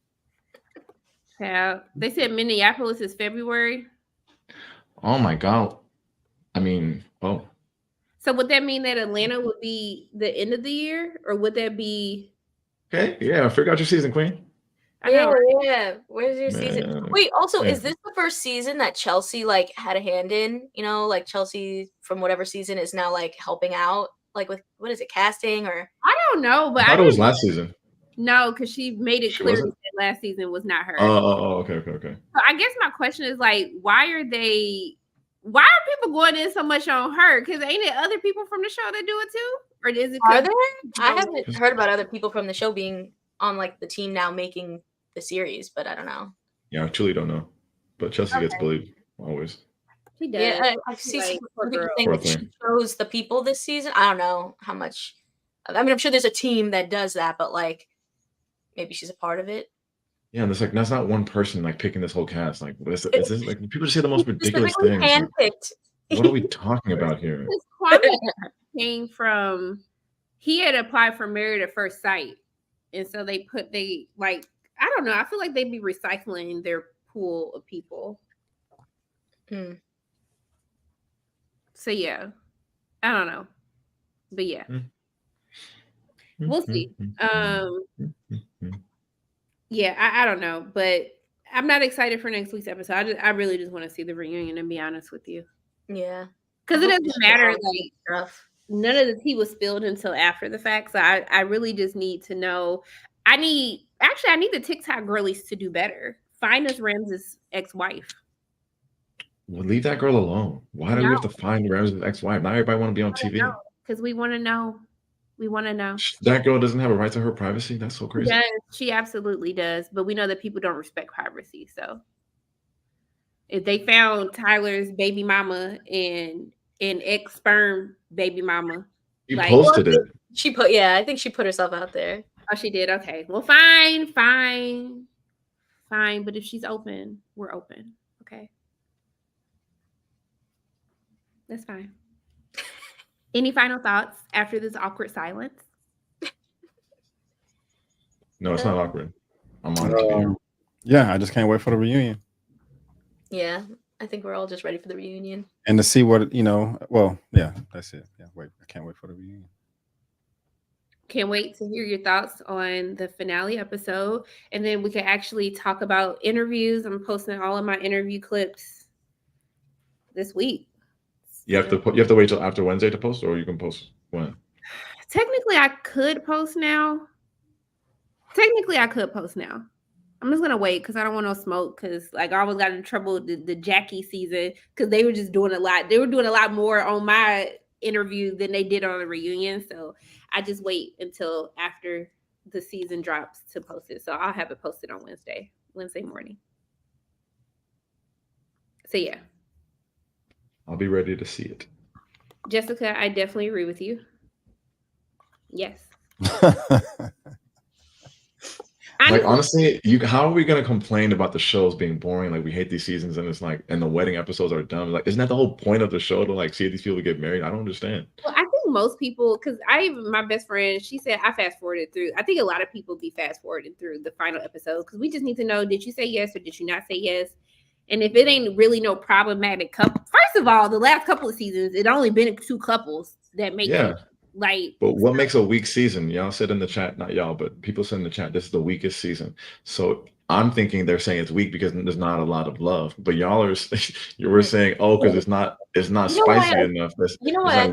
Yeah, they said Minneapolis is February. Oh my God. I mean, oh. So would that mean that Atlanta would be the end of the year, or would that be? Okay, yeah, figure out your season, Queen. I know. Yeah. Where's your season? Wait, also, is this the first season that Chelsea like had a hand in? You know, like Chelsea from whatever season is now like helping out like with what is it, casting or? I don't know, but I thought it was last season. No, because she made it She clear wasn't? that last season was not her. Okay. So I guess my question is like, why are people going in so much on her? Because ain't it other people from the show that do it too? Or is it? Are there? I haven't heard about other people from the show being on like the team now making the series, but I don't know. Yeah, I truly don't know. But Chelsea gets bullied always. She does. Yeah, I see some people saying that she chose the people this season. I don't know how much. I mean, I'm sure there's a team that does that, but like maybe she's a part of it. Yeah, and it's like that's not one person like picking this whole cast. Like, is this like people just say the most ridiculous things? Handpicked. What are we talking about here? Kwame came from. He had applied for Married at First Sight, and so I don't know. I feel like they'd be recycling their pool of people. So yeah, I don't know, but yeah. We'll see. Yeah, I don't know, but I'm not excited for next week's episode. I really just want to see the reunion, and be honest with you. Yeah, because it doesn't matter. Like none of the tea was spilled until after the fact. So I really just need to know. I need the TikTok girlies to do better. Find us Ramses' ex-wife. Well, leave that girl alone. Why do we have to find Ramses' ex-wife? Now everybody want to be on TV. Because we want to know. We want to know. That girl doesn't have a right to her privacy? That's so crazy. Yes, she absolutely does. But we know that people don't respect privacy. So if they found Tyler's baby mama and ex-sperm baby mama. She posted it. I think she put herself out there. Oh, she did? Okay. Well, fine. But if she's open, we're open. Okay. That's fine. Any final thoughts after this awkward silence? No, it's not awkward. I'm on TV. Yeah, I just can't wait for the reunion. Yeah, I think we're all just ready for the reunion. And to see what, well, yeah, that's it. Yeah, I can't wait for the reunion. Can't wait to hear your thoughts on the finale episode. And then we can actually talk about interviews. I'm posting all of my interview clips this week. You have to wait till after Wednesday to post, or you can post when? Technically, I could post now. I'm just gonna wait because I don't want no smoke. Because I always got in trouble with the Jackie season because they were just doing a lot. They were doing a lot more on my interview than they did on the reunion. So I just wait until after the season drops to post it. So I'll have it posted on Wednesday morning. So yeah. I'll be ready to see it. Jessica, I definitely agree with you. Yes. Like honestly, how are we gonna complain about the shows being boring? Like we hate these seasons, and it's like, and the wedding episodes are dumb. Like, isn't that the whole point of the show to like see these people get married? I don't understand. Well, I think most people, because my best friend, she said I fast forwarded through. I think a lot of people be fast forwarding through the final episode because we just need to know: did you say yes or did you not say yes? And if it ain't really no problematic couple, first of all, the last couple of seasons, it only been 2 couples that make it. Like, but what makes a weak season? Y'all said in the chat, not y'all, but people said in the chat, this is the weakest season. So I'm thinking they're saying it's weak because there's not a lot of love. But y'all we're saying, because it's not spicy enough.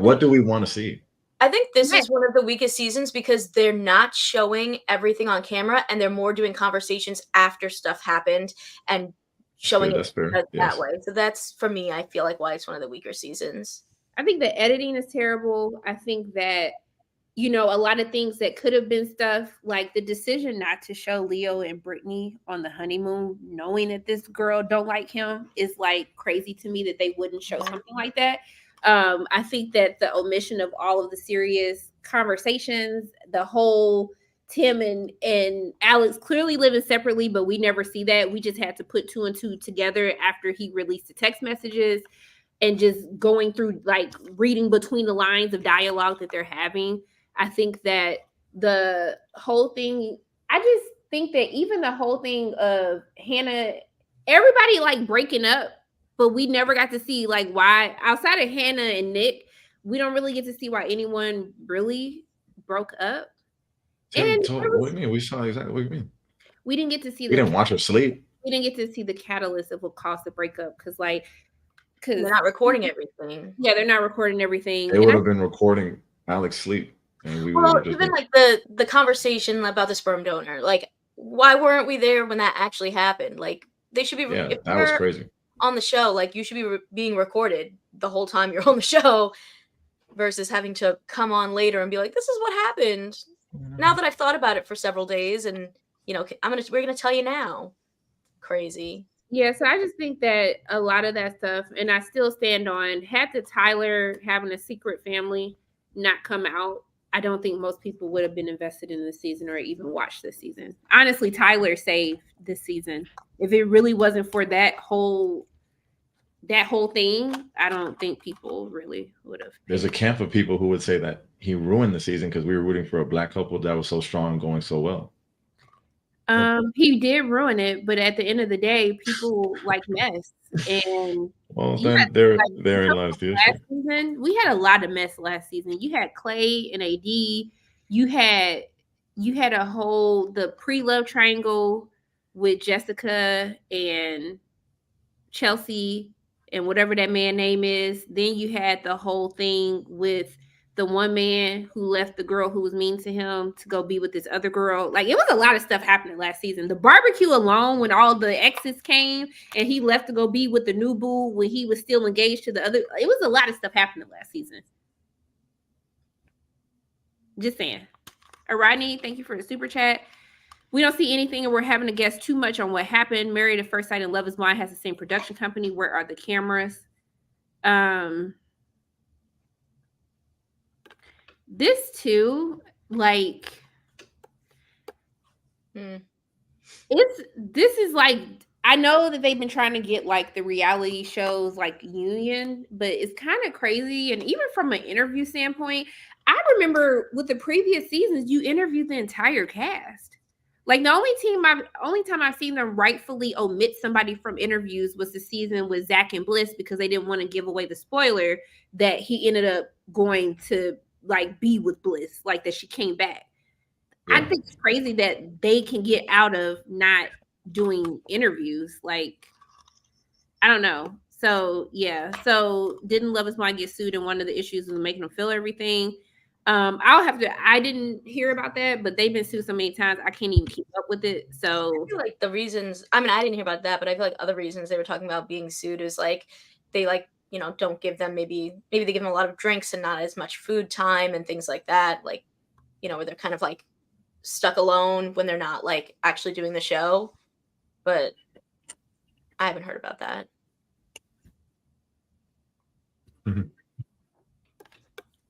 What do we want to see? I think this is one of the weakest seasons because they're not showing everything on camera and they're more doing conversations after stuff happened and showing it that way. So that's, for me, I feel like why it's one of the weaker seasons. I think the editing is terrible. I think that, a lot of things that could have been stuff like the decision not to show Leo and Brittany on the honeymoon, knowing that this girl don't like him, is like crazy to me that they wouldn't show something like that. I think that the omission of all of the serious conversations, the whole Tim and Alex clearly living separately, but we never see that. We just had to put 2 and 2 together after he released the text messages. And just going through, like, reading between the lines of dialogue that they're having. I think that the whole thing, I just think that even the whole thing of Hannah, everybody, like, breaking up, but we never got to see, like, why, outside of Hannah and Nick, we don't really get to see why anyone really broke up. What do you mean? We saw exactly what you mean. We didn't get to see we didn't watch her sleep. We didn't get to see the catalyst of what caused the breakup, because they're not recording everything. Yeah, they're not recording everything. They would have been recording. Alex sleep, and we Well, would just even like the conversation about the sperm donor, like why weren't we there when that actually happened? Like they should be yeah, if that was you're crazy. on the show, like you should be being recorded the whole time you're on the show versus having to come on later and be like, this is what happened. Now that I've thought about it for several days, and we're gonna tell you now. Crazy. Yeah, so I just think that a lot of that stuff, and I still stand on, had the Tyler having a secret family not come out, I don't think most people would have been invested in the season or even watched this season. Honestly, Tyler saved this season. If it really wasn't for that whole thing, I don't think people really would have. There's a camp of people who would say that he ruined the season because we were rooting for a black couple that was so strong, going so well. He did ruin it, but at the end of the day, people like mess. And well, then therein lies the issue. Last season, we had a lot of mess last season. You had Clay and AD. You had the pre-love triangle with Jessica and Chelsea and whatever that man name is. Then you had the whole thing with the one man who left the girl who was mean to him to go be with this other girl. Like, it was a lot of stuff happening last season. The barbecue alone, when all the exes came and he left to go be with the new boo when he was still engaged to the other. It was a lot of stuff happening last season. Just saying. Rodney, thank you for the super chat. We don't see anything, and we're having to guess too much on what happened. Married at First Sight and Love Is Blind has the same production company. Where are the cameras? This too, like, this is like, I know that they've been trying to get like the reality shows like union, but it's kind of crazy. And even from an interview standpoint, I remember with the previous seasons, you interviewed the entire cast. Like, the only time I've seen them rightfully omit somebody from interviews was the season with Zach and Bliss, because they didn't want to give away the spoiler that he ended up going to like be with Bliss, like that she came back. Yeah. I think it's crazy that they can get out of not doing interviews. Like, I don't know. So yeah. So didn't Love Is Blind get sued, and one of the issues was making them feel everything? I didn't hear about that, but they've been sued so many times I can't even keep up with it. So I feel like the reasons, I mean, I didn't hear about that, but I feel like other reasons they were talking about being sued is like they like, don't give them, maybe they give them a lot of drinks and not as much food time and things like that. Like, where they're kind of like stuck alone when they're not like actually doing the show. But I haven't heard about that. Mm-hmm.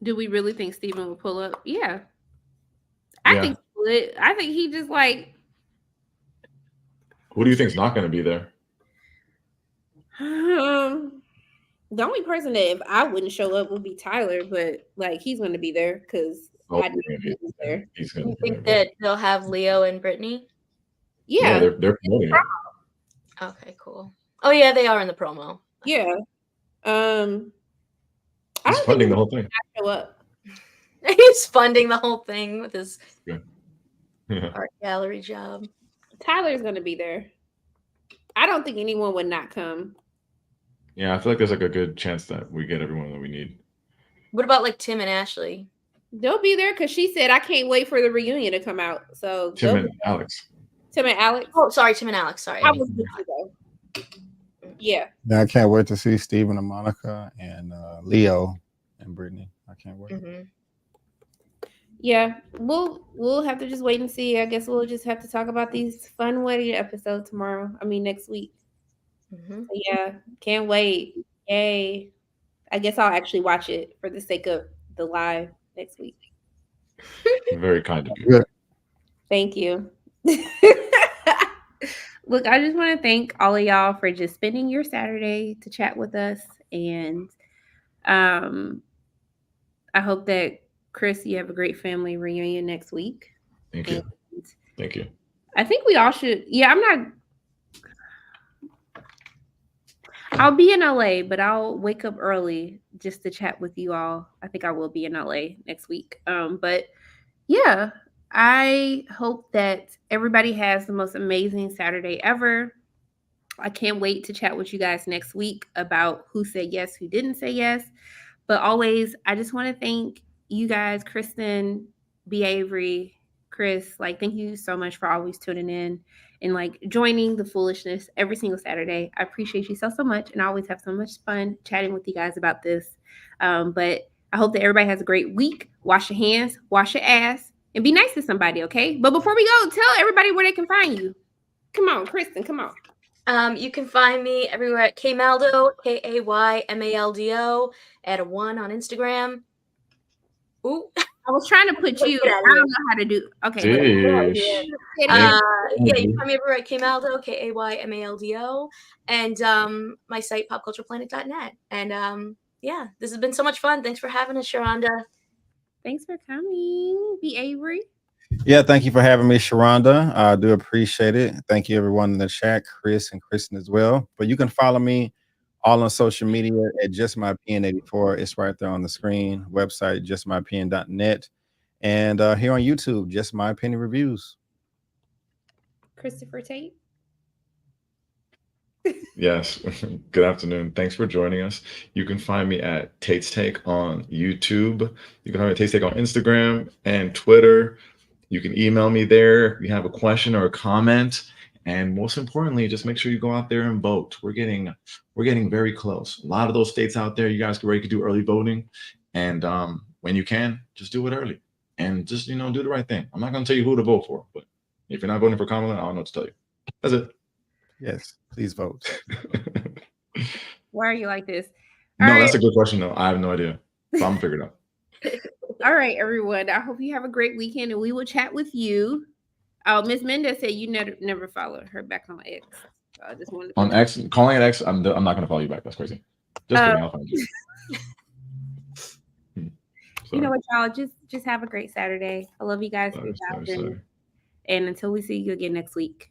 Do we really think Steven will pull up? Yeah. I think he just like. Who do you think's not going to be there? The only person that if I wouldn't show up would be Tyler, but like he's going to be there because I didn't think he's there. You think that they'll have Leo and Brittany? Yeah, they're promoting it. Okay, cool. Oh yeah, they are in the promo. Yeah. He's funding the whole thing. Show up. He's funding the whole thing with his art gallery job. Tyler's going to be there. I don't think anyone would not come. Yeah, I feel like there's like a good chance that we get everyone that we need. What about like Tim and Ashley? They'll be there because she said, I can't wait for the reunion to come out. So Tim and Alex. Oh, sorry, Tim and Alex. Sorry. I was yeah. I can't wait to see Steven and Monica and Leo and Brittany. I can't wait. Mm-hmm. Yeah, we'll have to just wait and see. I guess we'll just have to talk about these fun wedding episodes next week. Mm-hmm. So yeah, can't wait. Yay. I guess I'll actually watch it for the sake of the live next week. Very kind of you. Good. Thank you. Look, I just want to thank all of y'all for just spending your Saturday to chat with us. And I hope that, Chris, you have a great family reunion next week. Thank you. Thank you. I think we all should. Yeah, I'll be in LA, but I'll wake up early just to chat with you all. I think I will be in LA next week. But yeah, I hope that everybody has the most amazing Saturday ever. I can't wait to chat with you guys next week about who said yes, who didn't say yes. But always, I just want to thank you guys, Kristen, B. Avery, Chris, like, thank you so much for always tuning in and like joining the foolishness every single Saturday. I appreciate you so much, and I always have so much fun chatting with you guys about this. But I hope that everybody has a great week. Wash your hands, wash your ass, and be nice to somebody, okay? But before we go, tell everybody where they can find you. Come on, Kristen, come on. You can find me everywhere at Kaymaldo, Kaymaldo, add a 1 on Instagram. Ooh. I was trying to put you. I don't know how to do. Okay. Sheesh. Yeah, you can find me everywhere at Kaymaldo, Kaymaldo, and my site popcultureplanet.net. And yeah, this has been so much fun. Thanks for having us, Sharonda. Thanks for coming, B. Avery. Yeah, thank you for having me, Sharonda. I do appreciate it. Thank you, everyone in the chat, Chris and Kristen as well. But you can follow me all on social media at justmypn84. It's right there on the screen. Website, justmypn.net. And here on YouTube, Just My Opinion Reviews. Christopher Tate. Yes. Good afternoon. Thanks for joining us. You can find me at Tate's Take on YouTube. You can find me at Tate's Take on Instagram and Twitter. You can email me there if you have a question or a comment. And most importantly, just make sure you go out there and vote. We're getting very close. A lot of those states out there, you guys could do early voting. And when you can, just do it early. And just, do the right thing. I'm not going to tell you who to vote for, but if you're not voting for Kamala, I don't know what to tell you. That's it. Yes, please vote. Why are you like this? That's a good question, though. I have no idea. But I'm going to figure it out. All right, everyone. I hope you have a great weekend, and we will chat with you. Oh, Miss Mendez said you never followed her back on X. So I just wanted to on X, calling it X, I'm not going to follow you back. That's crazy. Just kidding. I'll find you. You know what, y'all? Just have a great Saturday. I love you guys. Sorry. And until we see you again next week.